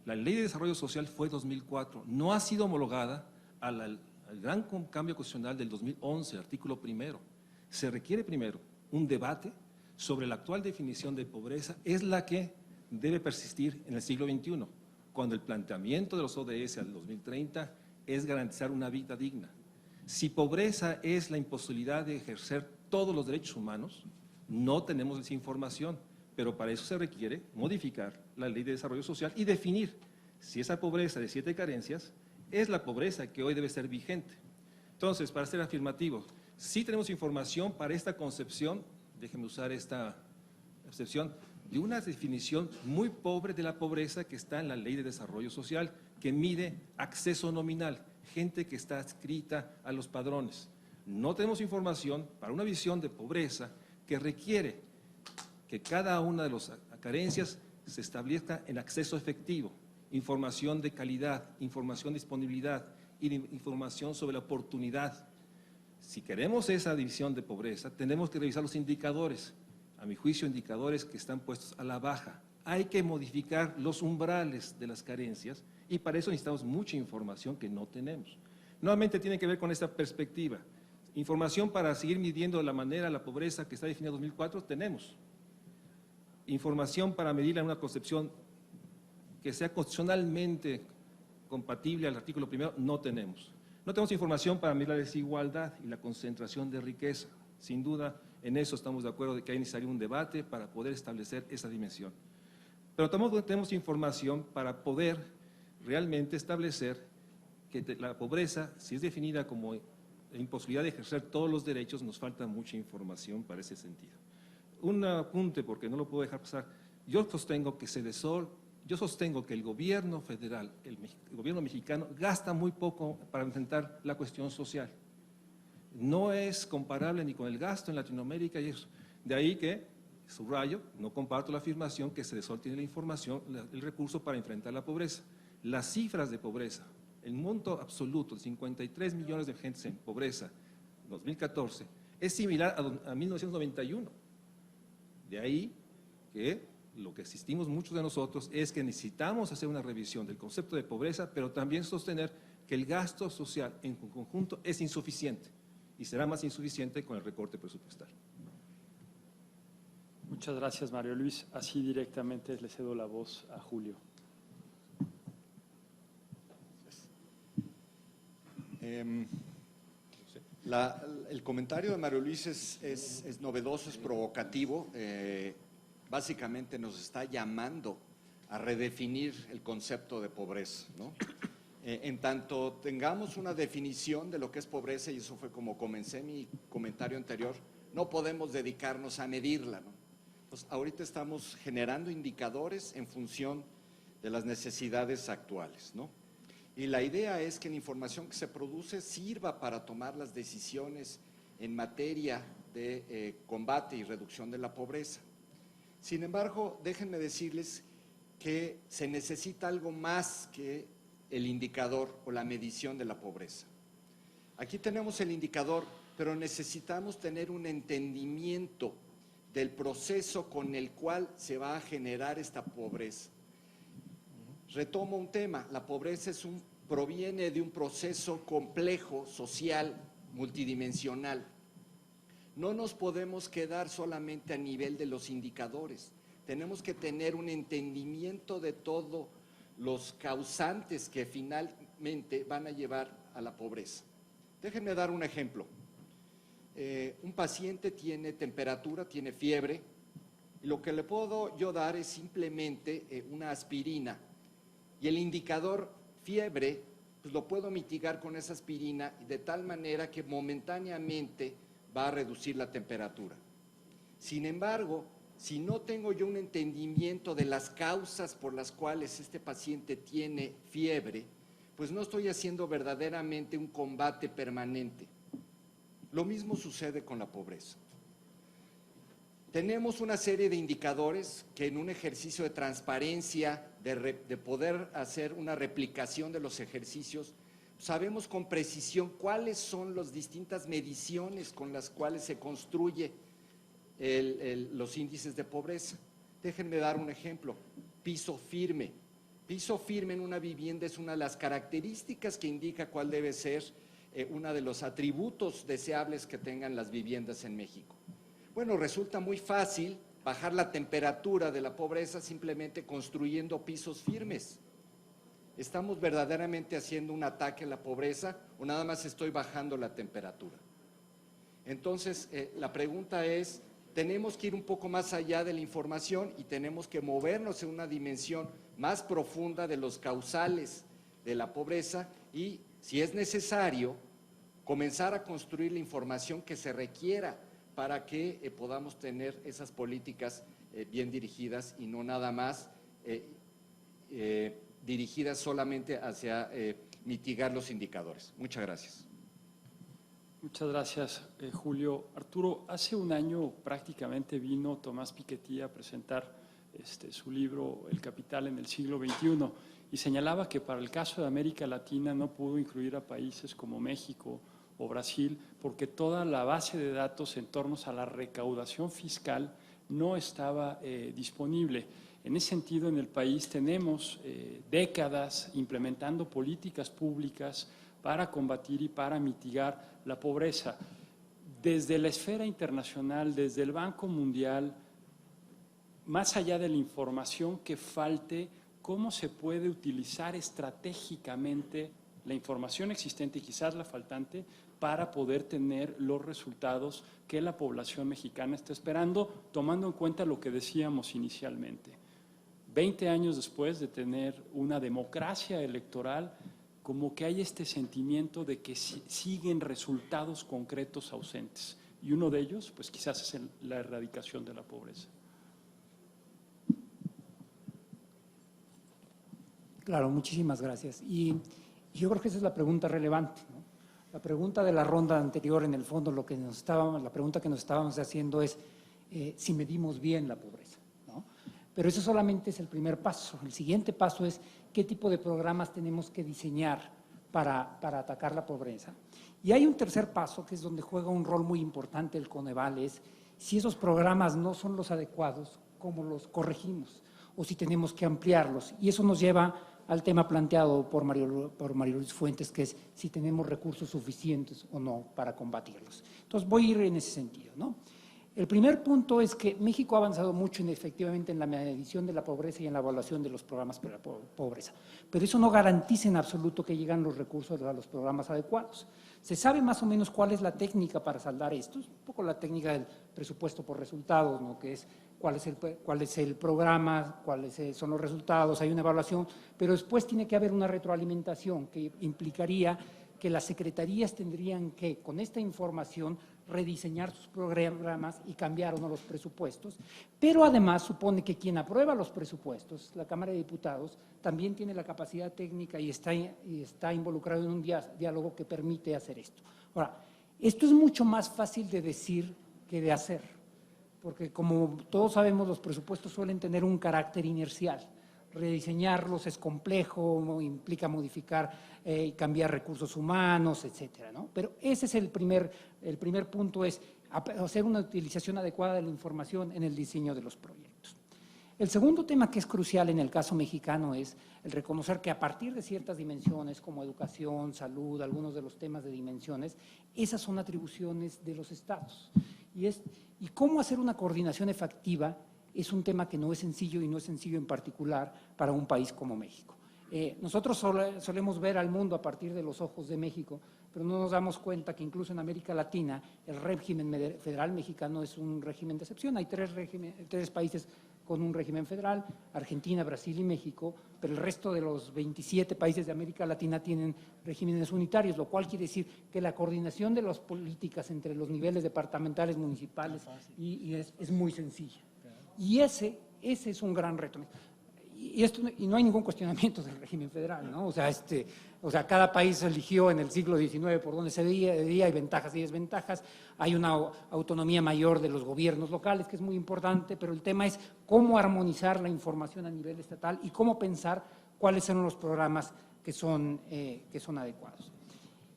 La ley de desarrollo social fue 2004, no ha sido homologada al gran cambio constitucional del 2011, artículo 1. Se requiere primero un debate sobre la actual definición de pobreza, es la que debe persistir en el siglo XXI, cuando el planteamiento de los ODS al 2030 es garantizar una vida digna. Si pobreza es la imposibilidad de ejercer todos los derechos humanos, no tenemos esa información, pero para eso se requiere modificar la Ley de Desarrollo Social y definir si esa pobreza de 7 carencias es la pobreza que hoy debe ser vigente. Entonces, para ser afirmativos, sí tenemos información para esta concepción, déjenme usar esta excepción, de una definición muy pobre de la pobreza que está en la Ley de Desarrollo Social, que mide acceso nominal, gente que está adscrita a los padrones. No tenemos información para una visión de pobreza que requiere que cada una de las carencias se establezca en acceso efectivo, información de calidad, información de disponibilidad y información sobre la oportunidad. Si queremos esa división de pobreza, tenemos que revisar los indicadores. A mi juicio, indicadores que están puestos a la baja. Hay que modificar los umbrales de las carencias y para eso necesitamos mucha información que no tenemos. Nuevamente tiene que ver con esta perspectiva. Información para seguir midiendo de la manera la pobreza que está definida en 2004, tenemos. Información para medirla en una concepción que sea constitucionalmente compatible al artículo 1, no tenemos. No tenemos información para medir la desigualdad y la concentración de riqueza. Sin duda, en eso estamos de acuerdo de que hay necesario un debate para poder establecer esa dimensión. Pero tampoco tenemos información para poder realmente establecer que la pobreza, si es definida como imposibilidad de ejercer todos los derechos, nos falta mucha información para ese sentido. Un apunte, porque no lo puedo dejar pasar. Yo sostengo que el gobierno federal, el gobierno mexicano, gasta muy poco para enfrentar la cuestión social. No es comparable ni con el gasto en Latinoamérica y eso. De ahí que, subrayo, no comparto la afirmación que Cedesol tiene la información, el recurso para enfrentar la pobreza. Las cifras de pobreza, el monto absoluto de 53 millones de gentes en pobreza en 2014, es similar a 1991. De ahí que lo que existimos muchos de nosotros es que necesitamos hacer una revisión del concepto de pobreza, pero también sostener que el gasto social en conjunto es insuficiente y será más insuficiente con el recorte presupuestal. Muchas gracias, Mario Luis. Así directamente le cedo la voz a Julio. El comentario de Mario Luis es novedoso, es provocativo. Básicamente nos está llamando a redefinir el concepto de pobreza, ¿no? En tanto tengamos una definición de lo que es pobreza, y eso fue como comencé mi comentario anterior, no podemos dedicarnos a medirla, ¿no? Entonces, ahorita estamos generando indicadores en función de las necesidades actuales, ¿no? Y la idea es que la información que se produce sirva para tomar las decisiones en materia de combate y reducción de la pobreza. Sin embargo, déjenme decirles que se necesita algo más que el indicador o la medición de la pobreza. Aquí tenemos el indicador, pero necesitamos tener un entendimiento del proceso con el cual se va a generar esta pobreza. Retomo un tema, la pobreza proviene de un proceso complejo, social, multidimensional. No nos podemos quedar solamente a nivel de los indicadores, tenemos que tener un entendimiento de todos los causantes que finalmente van a llevar a la pobreza. Déjenme dar un ejemplo. Un paciente tiene temperatura, tiene fiebre, y lo que le puedo yo dar es simplemente una aspirina, y el indicador fiebre pues lo puedo mitigar con esa aspirina de tal manera que momentáneamente va a reducir la temperatura. Sin embargo, si no tengo yo un entendimiento de las causas por las cuales este paciente tiene fiebre, pues no estoy haciendo verdaderamente un combate permanente. Lo mismo sucede con la pobreza. Tenemos una serie de indicadores que en un ejercicio de transparencia, de poder hacer una replicación de los ejercicios, sabemos con precisión cuáles son las distintas mediciones con las cuales se construye los índices de pobreza. Déjenme dar un ejemplo. Piso firme. Piso firme en una vivienda es una de las características que indica cuál debe ser uno de los atributos deseables que tengan las viviendas en México. Bueno, resulta muy fácil bajar la temperatura de la pobreza simplemente construyendo pisos firmes. ¿Estamos verdaderamente haciendo un ataque a la pobreza o nada más estoy bajando la temperatura? Entonces, la pregunta es, tenemos que ir un poco más allá de la información y tenemos que movernos en una dimensión más profunda de los causales de la pobreza y, si es necesario, comenzar a construir la información que se requiera para que podamos tener esas políticas bien dirigidas y no nada más dirigidas solamente hacia mitigar los indicadores. Muchas gracias. Muchas gracias, Julio. Arturo, hace un año prácticamente vino Tomás Piketty a presentar su libro El Capital en el siglo XXI y señalaba que para el caso de América Latina no pudo incluir a países como México o Brasil porque toda la base de datos en torno a la recaudación fiscal no estaba disponible. En ese sentido, en el país tenemos décadas implementando políticas públicas para combatir y para mitigar la pobreza. Desde la esfera internacional, desde el Banco Mundial, más allá de la información que falte, ¿cómo se puede utilizar estratégicamente la información existente y quizás la faltante para poder tener los resultados que la población mexicana está esperando, tomando en cuenta lo que decíamos inicialmente? 20 años después de tener una democracia electoral, como que hay este sentimiento de que siguen resultados concretos ausentes. Y uno de ellos, pues quizás es la erradicación de la pobreza. Claro, muchísimas gracias. Y yo creo que esa es la pregunta relevante, ¿no? La pregunta de la ronda anterior, en el fondo, la pregunta que nos estábamos haciendo es si medimos bien la pobreza, ¿no? Pero eso solamente es el primer paso. El siguiente paso es qué tipo de programas tenemos que diseñar para atacar la pobreza. Y hay un tercer paso, que es donde juega un rol muy importante el Coneval, es si esos programas no son los adecuados, cómo los corregimos, o si tenemos que ampliarlos. Y eso nos lleva al tema planteado por María Luis Fuentes, que es si tenemos recursos suficientes o no para combatirlos. Entonces voy a ir en ese sentido, ¿no? El primer punto es que México ha avanzado mucho efectivamente en la medición de la pobreza y en la evaluación de los programas para la pobreza, pero eso no garantiza en absoluto que llegan los recursos a los programas adecuados. Se sabe más o menos cuál es la técnica para saldar esto, es un poco la técnica del presupuesto por resultados, ¿no? Que es cuál es el programa, cuáles son los resultados, hay una evaluación, pero después tiene que haber una retroalimentación que implicaría que las secretarías tendrían que, con esta información, rediseñar sus programas y cambiar o no los presupuestos, pero además supone que quien aprueba los presupuestos, la Cámara de Diputados, también tiene la capacidad técnica y está involucrado en un diálogo que permite hacer esto. Ahora, esto es mucho más fácil de decir que de hacer, porque como todos sabemos, los presupuestos suelen tener un carácter inercial. Rediseñarlos es complejo, implica modificar y cambiar recursos humanos, etcétera, ¿no? Pero ese es el primer punto, es hacer una utilización adecuada de la información en el diseño de los proyectos. El segundo tema que es crucial en el caso mexicano es el reconocer que a partir de ciertas dimensiones como educación, salud, algunos de los temas de dimensiones, esas son atribuciones de los estados. Y cómo hacer una coordinación efectiva es un tema que no es sencillo y no es sencillo en particular para un país como México. Nosotros solemos ver al mundo a partir de los ojos de México, pero no nos damos cuenta que incluso en América Latina el régimen federal mexicano es un régimen de excepción. Hay tres países con un régimen federal, Argentina, Brasil y México, pero el resto de los 27 países de América Latina tienen regímenes unitarios, lo cual quiere decir que la coordinación de las políticas entre los niveles departamentales, municipales es muy sencilla. Y ese es un gran reto. Y no hay ningún cuestionamiento del régimen federal, ¿no? O sea, cada país eligió en el siglo XIX por dónde se debía, hay ventajas y desventajas, hay una autonomía mayor de los gobiernos locales, que es muy importante, pero el tema es cómo armonizar la información a nivel estatal y cómo pensar cuáles son los programas que son adecuados.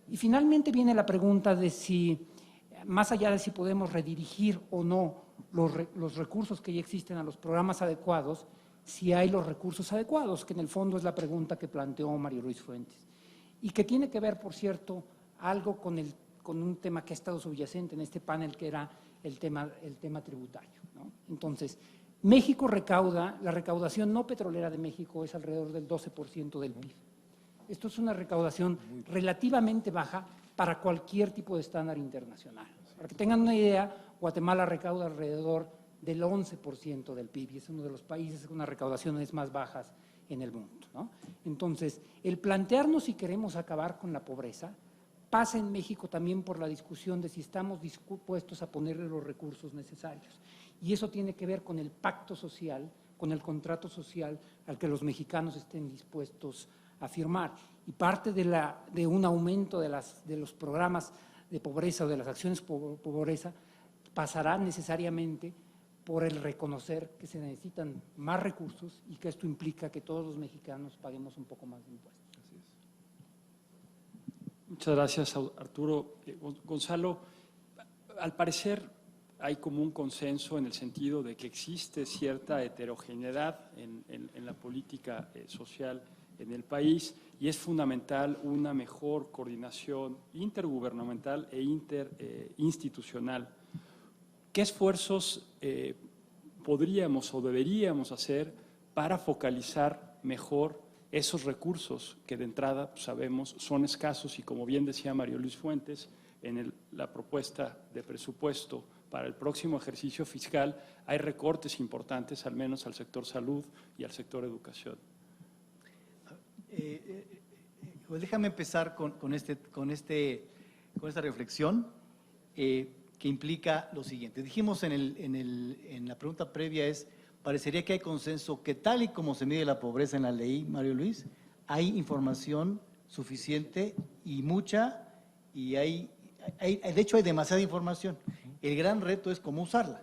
Y finalmente viene la pregunta de si, más allá de si podemos redirigir o no los recursos que ya existen a los programas adecuados, si hay los recursos adecuados, que en el fondo es la pregunta que planteó Mario Luis Fuentes. Y que tiene que ver, por cierto, algo con un tema que ha estado subyacente en este panel, que era el tema tributario, ¿no? Entonces, México recauda, la recaudación no petrolera de México es alrededor del 12% del PIB. Esto es una recaudación relativamente baja para cualquier tipo de estándar internacional. Para que tengan una idea, Guatemala recauda alrededor del 11% del PIB y es uno de los países con las recaudaciones más bajas en el mundo, ¿no? Entonces, el plantearnos si queremos acabar con la pobreza pasa en México también por la discusión de si estamos dispuestos a ponerle los recursos necesarios. Y eso tiene que ver con el pacto social, con el contrato social al que los mexicanos estén dispuestos a firmar. Y parte de un aumento de los programas de pobreza o de las acciones por pobreza pasará necesariamente por el reconocer que se necesitan más recursos y que esto implica que todos los mexicanos paguemos un poco más de impuestos. Así es. Muchas gracias, Arturo. Gonzalo, al parecer hay como un consenso en el sentido de que existe cierta heterogeneidad en la política social en el país y es fundamental una mejor coordinación intergubernamental e interinstitucional. ¿Qué esfuerzos podríamos o deberíamos hacer para focalizar mejor esos recursos que de entrada sabemos son escasos y, como bien decía Mario Luis Fuentes, en la propuesta de presupuesto para el próximo ejercicio fiscal hay recortes importantes, al menos al sector salud y al sector educación? Pues déjame empezar con esta reflexión que implica lo siguiente. Dijimos en la pregunta previa parecería que hay consenso que tal y como se mide la pobreza en la ley, Mario Luis, hay información suficiente y mucha, y de hecho hay demasiada información. El gran reto es cómo usarla.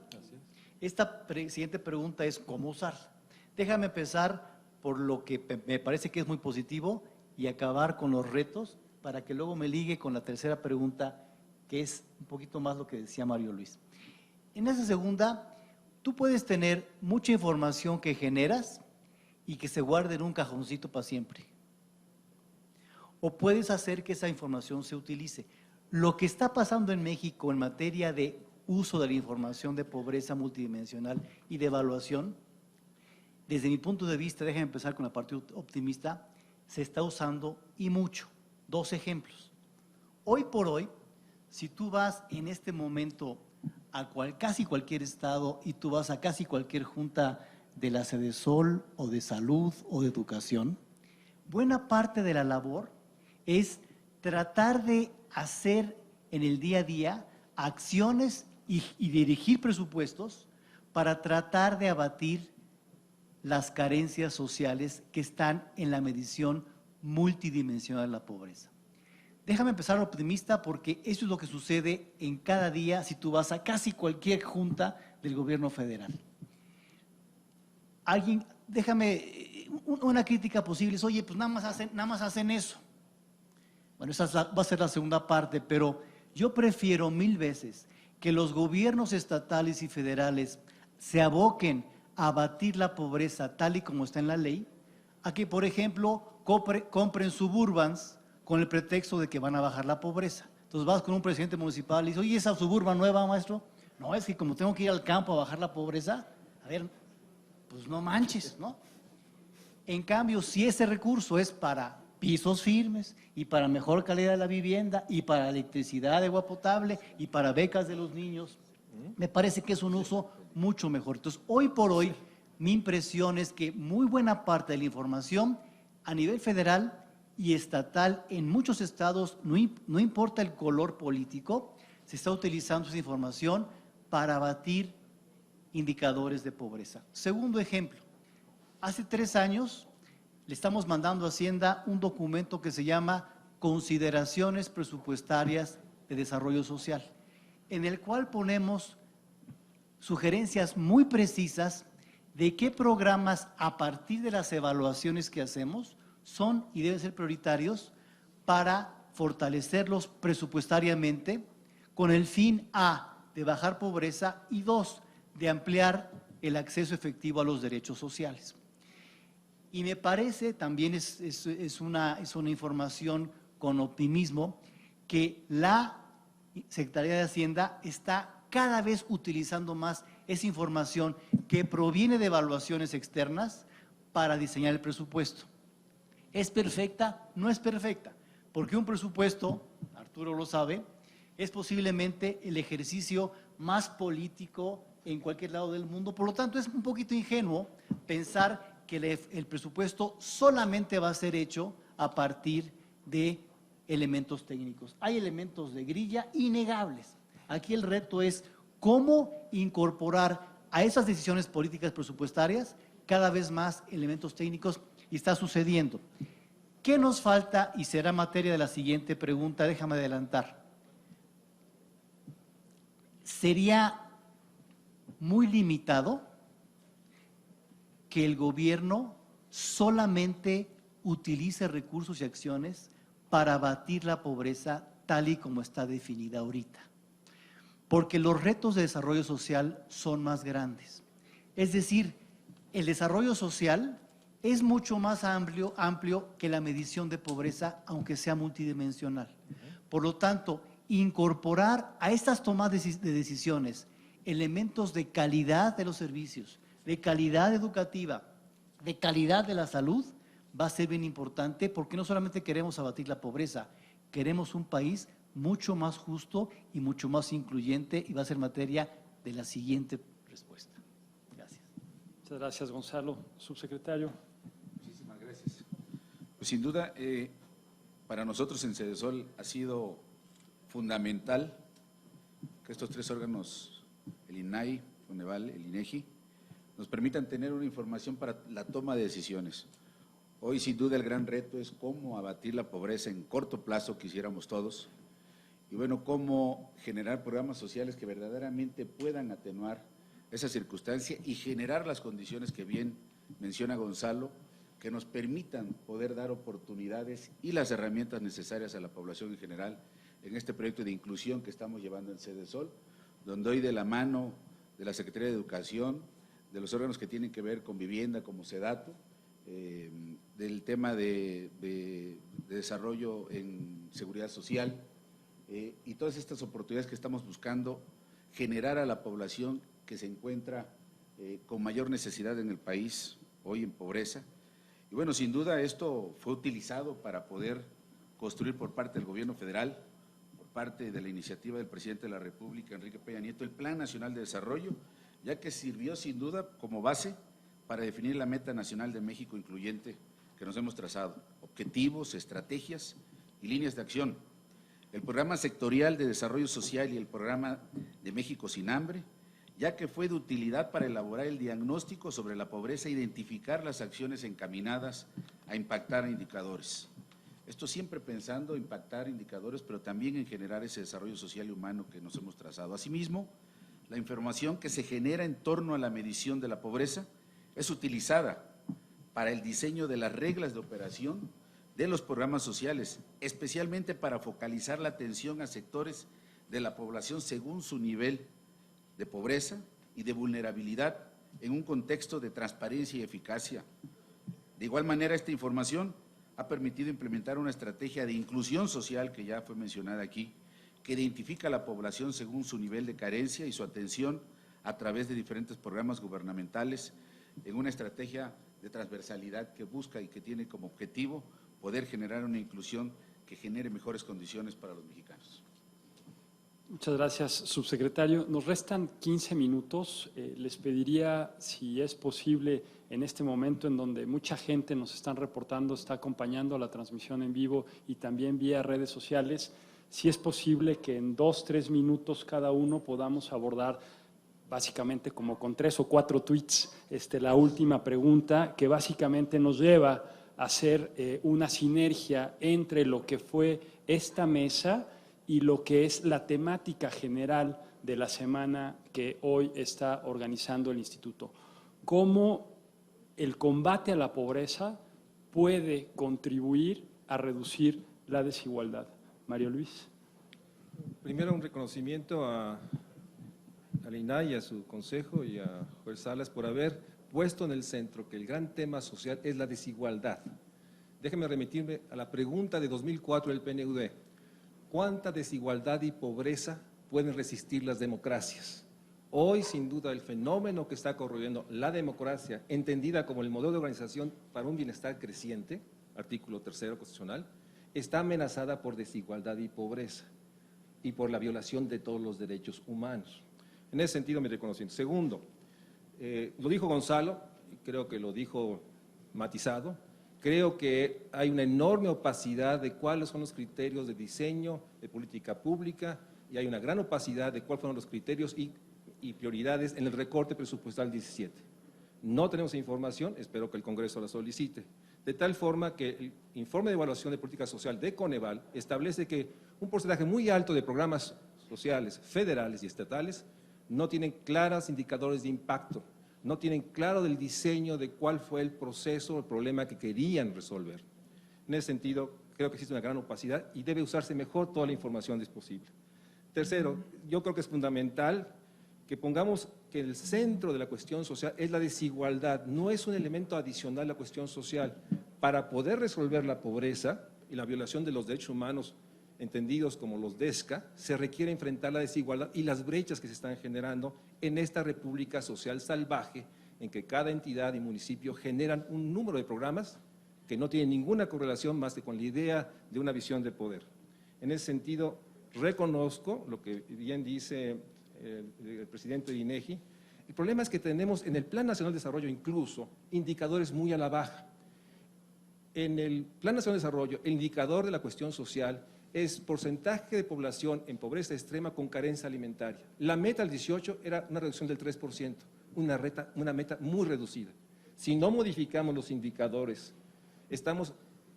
Esta siguiente pregunta es cómo usarla. Déjame empezar por lo que me parece que es muy positivo y acabar con los retos para que luego me ligue con la tercera pregunta, que es un poquito más lo que decía Mario Luis. En esa segunda, tú puedes tener mucha información que generas y que se guarde en un cajoncito para siempre. O puedes hacer que esa información se utilice. Lo que está pasando en México en materia de uso de la información de pobreza multidimensional y de evaluación, desde mi punto de vista, déjame empezar con la parte optimista, se está usando y mucho. Dos ejemplos. Hoy por hoy, si tú vas en este momento a casi cualquier estado y tú vas a casi cualquier junta de la Sedesol o de salud o de educación, buena parte de la labor es tratar de hacer en el día a día acciones y dirigir presupuestos para tratar de abatir las carencias sociales que están en la medición multidimensional de la pobreza. Déjame empezar optimista porque eso es lo que sucede en cada día si tú vas a casi cualquier junta del gobierno federal. Déjame una crítica posible, es, oye, pues nada más hacen eso. Bueno, esa va a ser la segunda parte, pero yo prefiero 1000 veces que los gobiernos estatales y federales se aboquen a abatir la pobreza tal y como está en la ley, a que, por ejemplo, compren Suburbans con el pretexto de que van a bajar la pobreza. Entonces vas con un presidente municipal y dices, oye, ¿esa Suburban nueva, maestro? No, es que como tengo que ir al campo a bajar la pobreza, a ver, pues no manches, ¿no? En cambio, si ese recurso es para pisos firmes y para mejor calidad de la vivienda y para electricidad de agua potable y para becas de los niños, me parece que es un uso mucho mejor. Entonces, hoy por hoy, mi impresión es que muy buena parte de la información a nivel federal y estatal en muchos estados, no importa el color político, se está utilizando esa información para abatir indicadores de pobreza. Segundo ejemplo, hace 3 años le estamos mandando a Hacienda un documento que se llama Consideraciones Presupuestarias de Desarrollo Social, en el cual ponemos sugerencias muy precisas de qué programas, a partir de las evaluaciones que hacemos, son y deben ser prioritarios para fortalecerlos presupuestariamente con el fin A, de bajar pobreza, y 2, de ampliar el acceso efectivo a los derechos sociales. Y me parece, también es una información con optimismo, que la Secretaría de Hacienda está cada vez utilizando más esa información que proviene de evaluaciones externas para diseñar el presupuesto. ¿Es perfecta? No es perfecta, porque un presupuesto, Arturo lo sabe, es posiblemente el ejercicio más político en cualquier lado del mundo. Por lo tanto, es un poquito ingenuo pensar que el presupuesto solamente va a ser hecho a partir de elementos técnicos. Hay elementos de grilla innegables. Aquí el reto es cómo incorporar a esas decisiones políticas presupuestarias cada vez más elementos técnicos, y está sucediendo. ¿Qué nos falta? Y será materia de la siguiente pregunta, déjame adelantar. Sería muy limitado que el gobierno solamente utilice recursos y acciones para abatir la pobreza tal y como está definida ahorita, porque los retos de desarrollo social son más grandes. Es decir, el desarrollo social es mucho más amplio que la medición de pobreza, aunque sea multidimensional. Por lo tanto, incorporar a estas tomas de decisiones elementos de calidad de los servicios, de calidad educativa, de calidad de la salud, va a ser bien importante, porque no solamente queremos abatir la pobreza, queremos un país mucho más justo y mucho más incluyente, y va a ser materia de la siguiente respuesta. Gracias. Muchas gracias, Gonzalo. Subsecretario. Muchísimas gracias. Pues sin duda, para nosotros en Cedesol ha sido fundamental que estos tres órganos, el INAI, Foneval, el INEGI, nos permitan tener una información para la toma de decisiones. Hoy, sin duda, el gran reto es cómo abatir la pobreza en corto plazo, quisiéramos todos, y bueno, cómo generar programas sociales que verdaderamente puedan atenuar esa circunstancia y generar las condiciones que bien menciona Gonzalo, que nos permitan poder dar oportunidades y las herramientas necesarias a la población en general en este proyecto de inclusión que estamos llevando en Cedesol, donde hoy de la mano de la Secretaría de Educación, de los órganos que tienen que ver con vivienda como SEDATU, del tema de desarrollo en seguridad social, y todas estas oportunidades que estamos buscando generar a la población que se encuentra con mayor necesidad en el país, hoy en pobreza. Y bueno, sin duda esto fue utilizado para poder construir por parte del gobierno federal, por parte de la iniciativa del presidente de la República, Enrique Peña Nieto, el Plan Nacional de Desarrollo, ya que sirvió sin duda como base para definir la meta nacional de México incluyente que nos hemos trazado, objetivos, estrategias y líneas de acción. El programa sectorial de desarrollo social y el programa de México sin hambre, ya que fue de utilidad para elaborar el diagnóstico sobre la pobreza e identificar las acciones encaminadas a impactar indicadores. Esto siempre pensando en impactar indicadores, pero también en generar ese desarrollo social y humano que nos hemos trazado. Asimismo, la información que se genera en torno a la medición de la pobreza es utilizada para el diseño de las reglas de operación de los programas sociales, especialmente para focalizar la atención a sectores de la población según su nivel de pobreza y de vulnerabilidad en un contexto de transparencia y eficacia. De igual manera, esta información ha permitido implementar una estrategia de inclusión social que ya fue mencionada aquí, que identifica a la población según su nivel de carencia y su atención a través de diferentes programas gubernamentales, en una estrategia de transversalidad que busca y que tiene como objetivo poder generar una inclusión que genere mejores condiciones para los mexicanos. Muchas gracias, subsecretario. Nos restan 15 minutos. Les pediría, si es posible, en este momento en donde mucha gente nos están reportando, está acompañando la transmisión en vivo y también vía redes sociales, si es posible que en 2, 3 minutos cada uno podamos abordar básicamente como con 3 o 4 tweets la última pregunta, que básicamente nos lleva a hacer una sinergia entre lo que fue esta mesa y lo que es la temática general de la semana que hoy está organizando el Instituto. Cómo el combate a la pobreza puede contribuir a reducir la desigualdad? Mario Luis. Primero, un reconocimiento al INAI, a su consejo y a Joel Salas por haber puesto en el centro que el gran tema social es la desigualdad. Déjeme remitirme a la pregunta de 2004 del PNUD. ¿Cuánta desigualdad y pobreza pueden resistir las democracias? Hoy, sin duda, el fenómeno que está corroyendo la democracia, entendida como el modelo de organización para un bienestar creciente, artículo 3 constitucional, está amenazada por desigualdad y pobreza y por la violación de todos los derechos humanos. En ese sentido, mi reconocimiento. Segundo, lo dijo Gonzalo, y creo que lo dijo matizado, creo que hay una enorme opacidad de cuáles son los criterios de diseño de política pública y hay una gran opacidad de cuáles fueron los criterios y prioridades en el recorte presupuestal 17. No tenemos información, espero que el Congreso la solicite, de tal forma que el informe de evaluación de política social de Coneval establece que un porcentaje muy alto de programas sociales federales y estatales no tienen claros indicadores de impacto, no tienen claro del diseño de cuál fue el proceso, el problema que querían resolver. En ese sentido, creo que existe una gran opacidad y debe usarse mejor toda la información disponible. Tercero, yo creo que es fundamental que pongamos que el centro de la cuestión social es la desigualdad, no es un elemento adicional a la cuestión social. Para poder resolver la pobreza y la violación de los derechos humanos entendidos como los DESCA, se requiere enfrentar la desigualdad y las brechas que se están generando en esta república social salvaje, en que cada entidad y municipio generan un número de programas que no tienen ninguna correlación más que con la idea de una visión de poder. En ese sentido, reconozco lo que bien dice el presidente de INEGI. El problema es que tenemos en el Plan Nacional de Desarrollo incluso indicadores muy a la baja. En el Plan Nacional de Desarrollo, el indicador de la cuestión social es porcentaje de población en pobreza extrema con carencia alimentaria. La meta al 18 era una reducción del 3%, una meta muy reducida. Si no modificamos los indicadores, estamos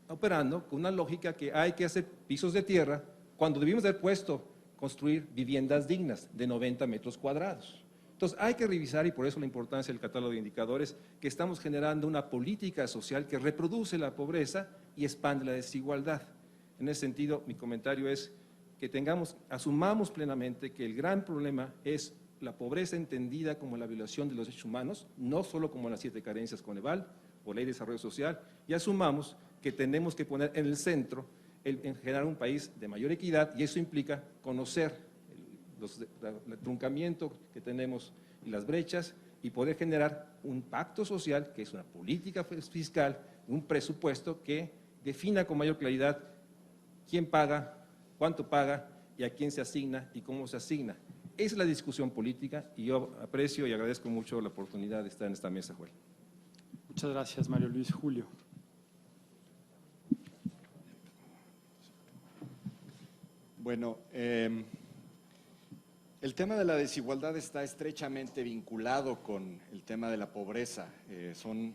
operando con una lógica que hay que hacer pisos de tierra cuando debimos haber puesto construir viviendas dignas de 90 metros cuadrados. Entonces hay que revisar, y por eso la importancia del catálogo de indicadores, que estamos generando una política social que reproduce la pobreza y expande la desigualdad. En ese sentido, mi comentario es que asumamos plenamente que el gran problema es la pobreza entendida como la violación de los derechos humanos, no solo como las 7 carencias Coneval o Ley de Desarrollo Social, y asumamos que tenemos que poner en el centro en generar un país de mayor equidad, y eso implica conocer el truncamiento que tenemos y las brechas y poder generar un pacto social, que es una política fiscal, un presupuesto que defina con mayor claridad quién paga, cuánto paga y a quién se asigna y cómo se asigna. Esa es la discusión política y yo aprecio y agradezco mucho la oportunidad de estar en esta mesa, Joel. Muchas gracias, Mario Luis. Julio. Bueno, el tema de la desigualdad está estrechamente vinculado con el tema de la pobreza. Son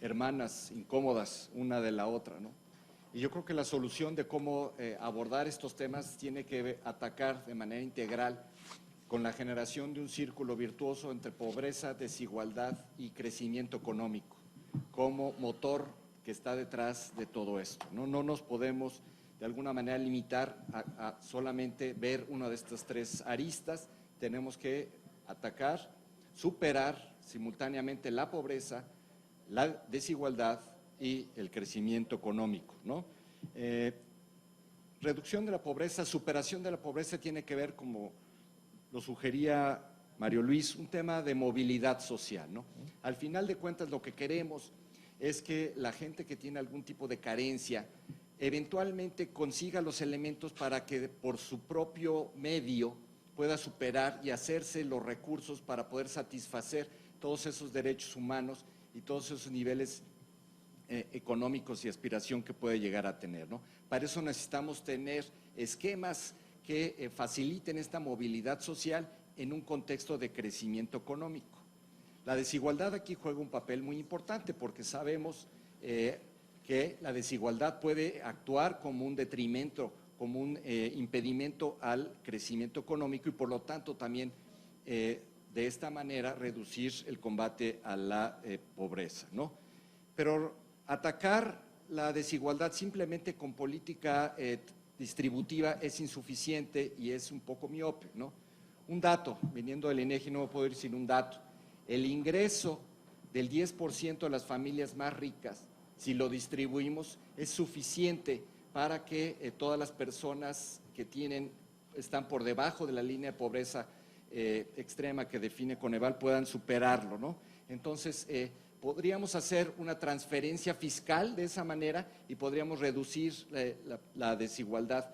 hermanas incómodas una de la otra, ¿no? Y yo creo que la solución de cómo abordar estos temas tiene que atacar de manera integral con la generación de un círculo virtuoso entre pobreza, desigualdad y crecimiento económico, como motor que está detrás de todo esto, ¿no? No nos podemos de alguna manera limitar a solamente ver una de estas 3 aristas. Tenemos que atacar, superar simultáneamente la pobreza, la desigualdad y el crecimiento económico, ¿no? Reducción de la pobreza, superación de la pobreza tiene que ver, como lo sugería Mario Luis, un tema de movilidad social, ¿no? Al final de cuentas, lo que queremos es que la gente que tiene algún tipo de carencia eventualmente consiga los elementos para que por su propio medio pueda superar y hacerse los recursos para poder satisfacer todos esos derechos humanos y todos esos niveles económicos y aspiración que puede llegar a tener, ¿no? Para eso necesitamos tener esquemas que faciliten esta movilidad social en un contexto de crecimiento económico. La desigualdad aquí juega un papel muy importante porque sabemos que la desigualdad puede actuar como un detrimento, como un impedimento al crecimiento económico y por lo tanto también de esta manera reducir el combate a la pobreza, ¿no? Pero atacar la desigualdad simplemente con política distributiva es insuficiente y es un poco miope, ¿no? Un dato, viniendo del INEGI no me puedo ir sin un dato. El ingreso del 10% de las familias más ricas, si lo distribuimos, es suficiente para que todas las personas que están por debajo de la línea de pobreza extrema que define Coneval puedan superarlo, ¿no? Entonces, podríamos hacer una transferencia fiscal de esa manera y podríamos reducir la desigualdad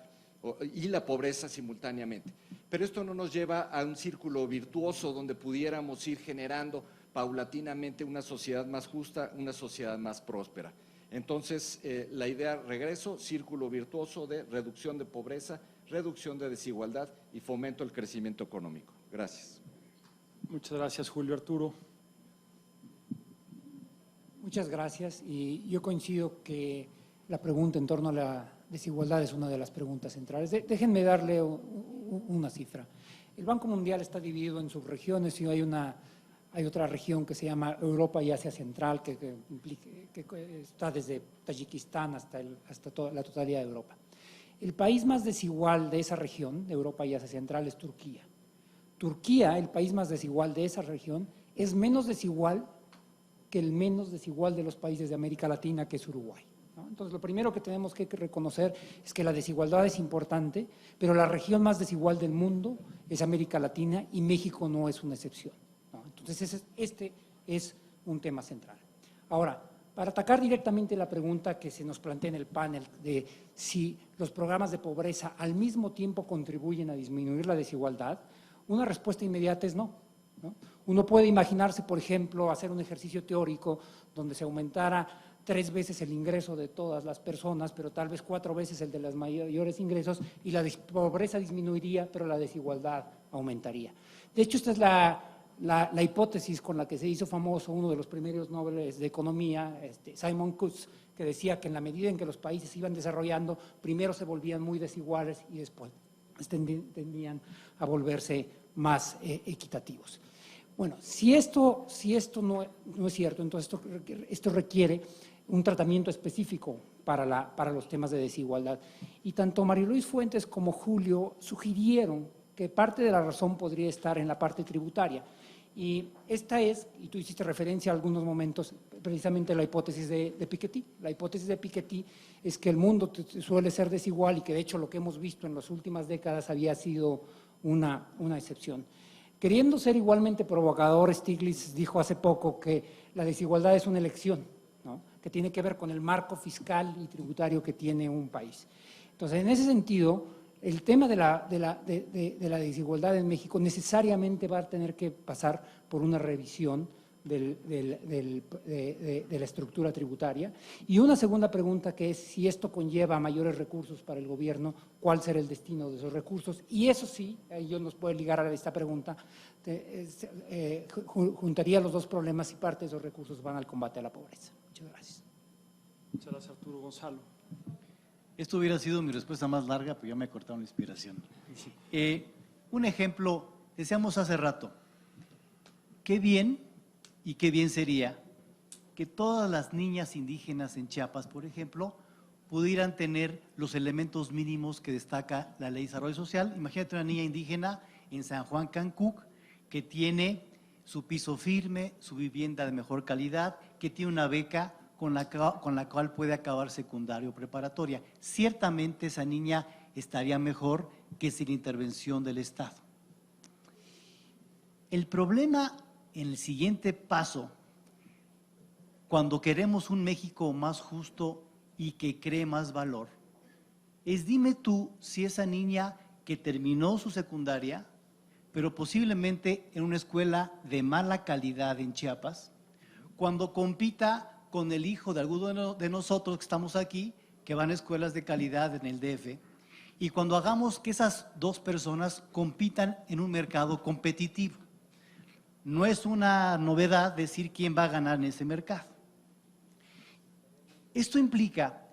y la pobreza simultáneamente. Pero esto no nos lleva a un círculo virtuoso donde pudiéramos ir generando paulatinamente una sociedad más justa, una sociedad más próspera. Entonces, la idea, regreso, círculo virtuoso de reducción de pobreza, reducción de desigualdad y fomento del crecimiento económico. Gracias. Muchas gracias, Julio Arturo. Muchas gracias, y yo coincido que la pregunta en torno a la desigualdad es una de las preguntas centrales. Déjenme darle una cifra. El Banco Mundial está dividido en subregiones y hay otra región que se llama Europa y Asia Central, que está desde Tayikistán hasta la totalidad de Europa. El país más desigual de esa región, de Europa y Asia Central, es Turquía. Turquía, el país más desigual de esa región, es menos desigual que el menos desigual de los países de América Latina, que es Uruguay, ¿no? Entonces, lo primero que tenemos que reconocer es que la desigualdad es importante, pero la región más desigual del mundo es América Latina y México no es una excepción, ¿no? Entonces, este es un tema central. Ahora, para atacar directamente la pregunta que se nos plantea en el panel de si los programas de pobreza al mismo tiempo contribuyen a disminuir la desigualdad, una respuesta inmediata es no. Uno puede imaginarse, por ejemplo, hacer un ejercicio teórico donde se aumentara 3 veces el ingreso de todas las personas, pero tal vez 4 veces el de los mayores ingresos, y la pobreza disminuiría, pero la desigualdad aumentaría. De hecho, esta es la hipótesis con la que se hizo famoso uno de los primeros Nobel de Economía, Simon Coase, que decía que en la medida en que los países se iban desarrollando, primero se volvían muy desiguales y después tendían a volverse más equitativos. Bueno, si esto no es cierto, entonces esto requiere un tratamiento específico para los temas de desigualdad. Y tanto María Luis Fuentes como Julio sugirieron que parte de la razón podría estar en la parte tributaria. Y esta es, y tú hiciste referencia a algunos momentos, precisamente la hipótesis de Piketty. La hipótesis de Piketty es que el mundo suele ser desigual y que de hecho lo que hemos visto en las últimas décadas había sido una excepción. Queriendo ser igualmente provocador, Stiglitz dijo hace poco que la desigualdad es una elección, ¿no? Que tiene que ver con el marco fiscal y tributario que tiene un país. Entonces, en ese sentido, el tema de la desigualdad en México necesariamente va a tener que pasar por una revisión de la estructura tributaria. Y una segunda pregunta, que es si esto conlleva mayores recursos para el gobierno, ¿cuál será el destino de esos recursos? Y eso sí, yo nos puedo ligar a esta pregunta, juntaría los dos problemas y parte de esos recursos van al combate a la pobreza. Muchas gracias. Muchas gracias, Arturo. Gonzalo. Esto hubiera sido mi respuesta más larga, pero ya me cortaron la inspiración. Un ejemplo, decíamos hace rato, qué bien y qué bien sería que todas las niñas indígenas en Chiapas, por ejemplo, pudieran tener los elementos mínimos que destaca la Ley de Desarrollo Social. Imagínate una niña indígena en San Juan Cancuc que tiene su piso firme, su vivienda de mejor calidad, que tiene una beca con la cual puede acabar secundaria o preparatoria. Ciertamente esa niña estaría mejor que sin intervención del Estado. El problema en el siguiente paso, cuando queremos un México más justo y que cree más valor, es dime tú si esa niña que terminó su secundaria, pero posiblemente en una escuela de mala calidad en Chiapas, cuando compita con el hijo de alguno de nosotros que estamos aquí, que van a escuelas de calidad en el DF, y cuando hagamos que esas dos personas compitan en un mercado competitivo. No es una novedad decir quién va a ganar en ese mercado. Esto implica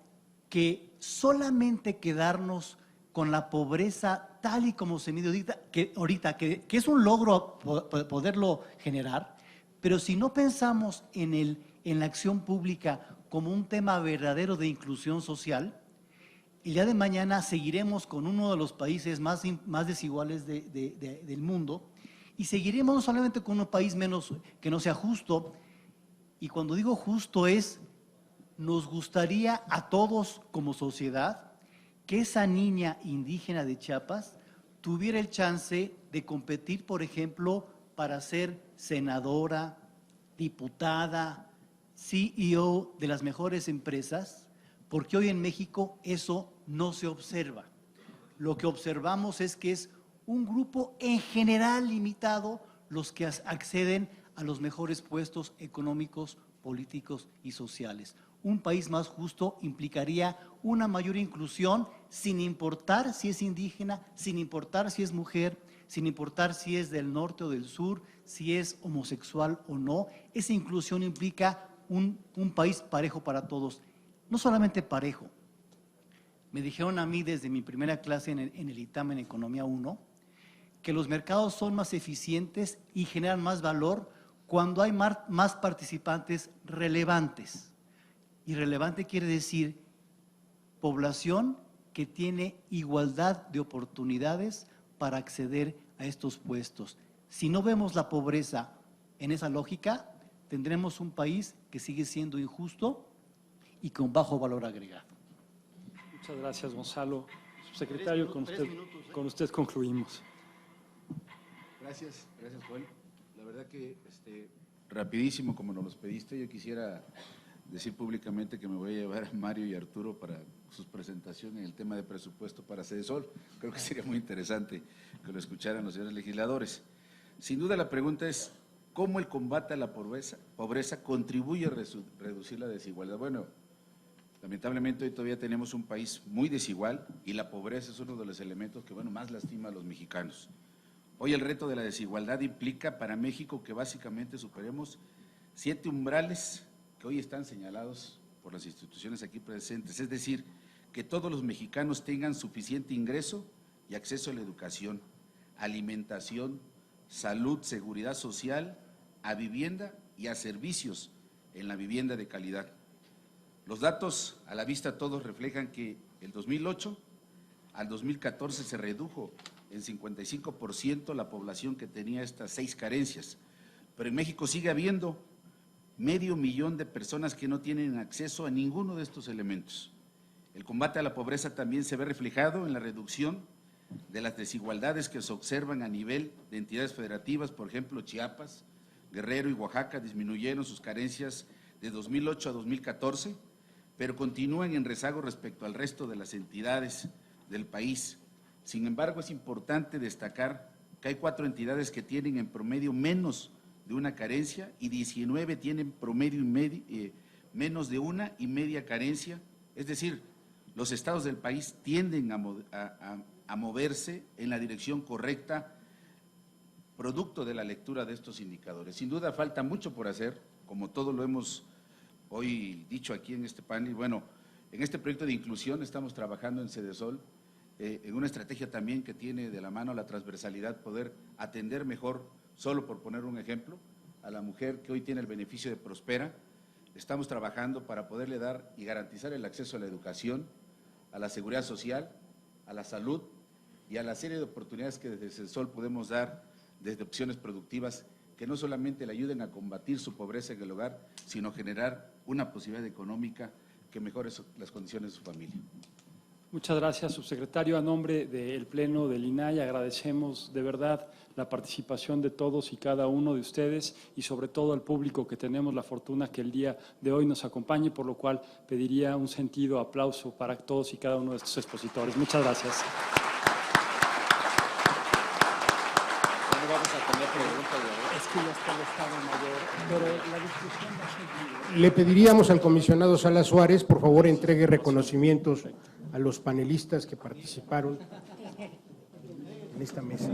que solamente quedarnos con la pobreza tal y como se mide ahorita, que es un logro poderlo generar, pero si no pensamos en el en la acción pública como un tema verdadero de inclusión social, el día de mañana seguiremos con uno de los países más desiguales del mundo y seguiremos no solamente con un país que no sea justo, y cuando digo justo nos gustaría a todos como sociedad que esa niña indígena de Chiapas tuviera el chance de competir, por ejemplo, para ser senadora, diputada, CEO de las mejores empresas, porque hoy en México eso no se observa. Lo que observamos es que es un grupo en general limitado los que acceden a los mejores puestos económicos, políticos y sociales. Un país más justo implicaría una mayor inclusión sin importar si es indígena, sin importar si es mujer, sin importar si es del norte o del sur, si es homosexual o no. Esa inclusión implica un país parejo para todos. No solamente parejo. Me dijeron a mí desde mi primera clase en el ITAM en Economía 1 que los mercados son más eficientes y generan más valor cuando hay más participantes relevantes. Y relevante quiere decir población que tiene igualdad de oportunidades para acceder a estos puestos. Si no vemos la pobreza en esa lógica, tendremos un país que sigue siendo injusto y con bajo valor agregado. Muchas gracias, Gonzalo. Subsecretario, con usted concluimos. Gracias, Joel. La verdad que rapidísimo, como nos los pediste, yo quisiera decir públicamente que me voy a llevar a Mario y Arturo para sus presentaciones en el tema de presupuesto para Sedesol. Creo que sería muy interesante que lo escucharan los señores legisladores. Sin duda la pregunta es, ¿cómo el combate a la pobreza contribuye a reducir la desigualdad? Bueno, lamentablemente hoy todavía tenemos un país muy desigual y la pobreza es uno de los elementos que más lastima a los mexicanos. Hoy el reto de la desigualdad implica para México que básicamente superemos 7 umbrales que hoy están señalados por las instituciones aquí presentes, es decir, que todos los mexicanos tengan suficiente ingreso y acceso a la educación, alimentación, salud, seguridad social, a vivienda y a servicios en la vivienda de calidad. Los datos a la vista todos reflejan que el 2008 al 2014 se redujo en 55% la población que tenía estas 6 carencias, pero en México sigue habiendo 500,000 de personas que no tienen acceso a ninguno de estos elementos. El combate a la pobreza también se ve reflejado en la reducción de las desigualdades que se observan a nivel de entidades federativas. Por ejemplo, Chiapas, Guerrero y Oaxaca disminuyeron sus carencias de 2008 a 2014, pero continúan en rezago respecto al resto de las entidades del país. Sin embargo, es importante destacar que hay 4 entidades que tienen en promedio menos de una carencia y 19 tienen promedio menos de 1,5 carencia. Es decir, los estados del país tienden a moverse en la dirección correcta, producto de la lectura de estos indicadores. Sin duda falta mucho por hacer, como todo lo hemos hoy dicho aquí en este panel. Bueno, en este proyecto de inclusión estamos trabajando en Sedesol, en una estrategia también que tiene de la mano la transversalidad, poder atender mejor, solo por poner un ejemplo, a la mujer que hoy tiene el beneficio de Prospera. Estamos trabajando para poderle dar y garantizar el acceso a la educación, a la seguridad social, a la salud y a la serie de oportunidades que desde Sedesol podemos dar desde opciones productivas que no solamente le ayuden a combatir su pobreza en el hogar, sino generar una posibilidad económica que mejore las condiciones de su familia. Muchas gracias, subsecretario. A nombre del Pleno del INAI agradecemos de verdad la participación de todos y cada uno de ustedes y sobre todo al público que tenemos la fortuna que el día de hoy nos acompañe, por lo cual pediría un sentido aplauso para todos y cada uno de estos expositores. Muchas gracias. Vamos a tener preguntas, ¿verdad? Es que ya está el Estado Mayor, pero la discusión va a seguir. Le pediríamos al comisionado Salas Suárez, por favor, entregue reconocimientos a los panelistas que participaron en esta mesa.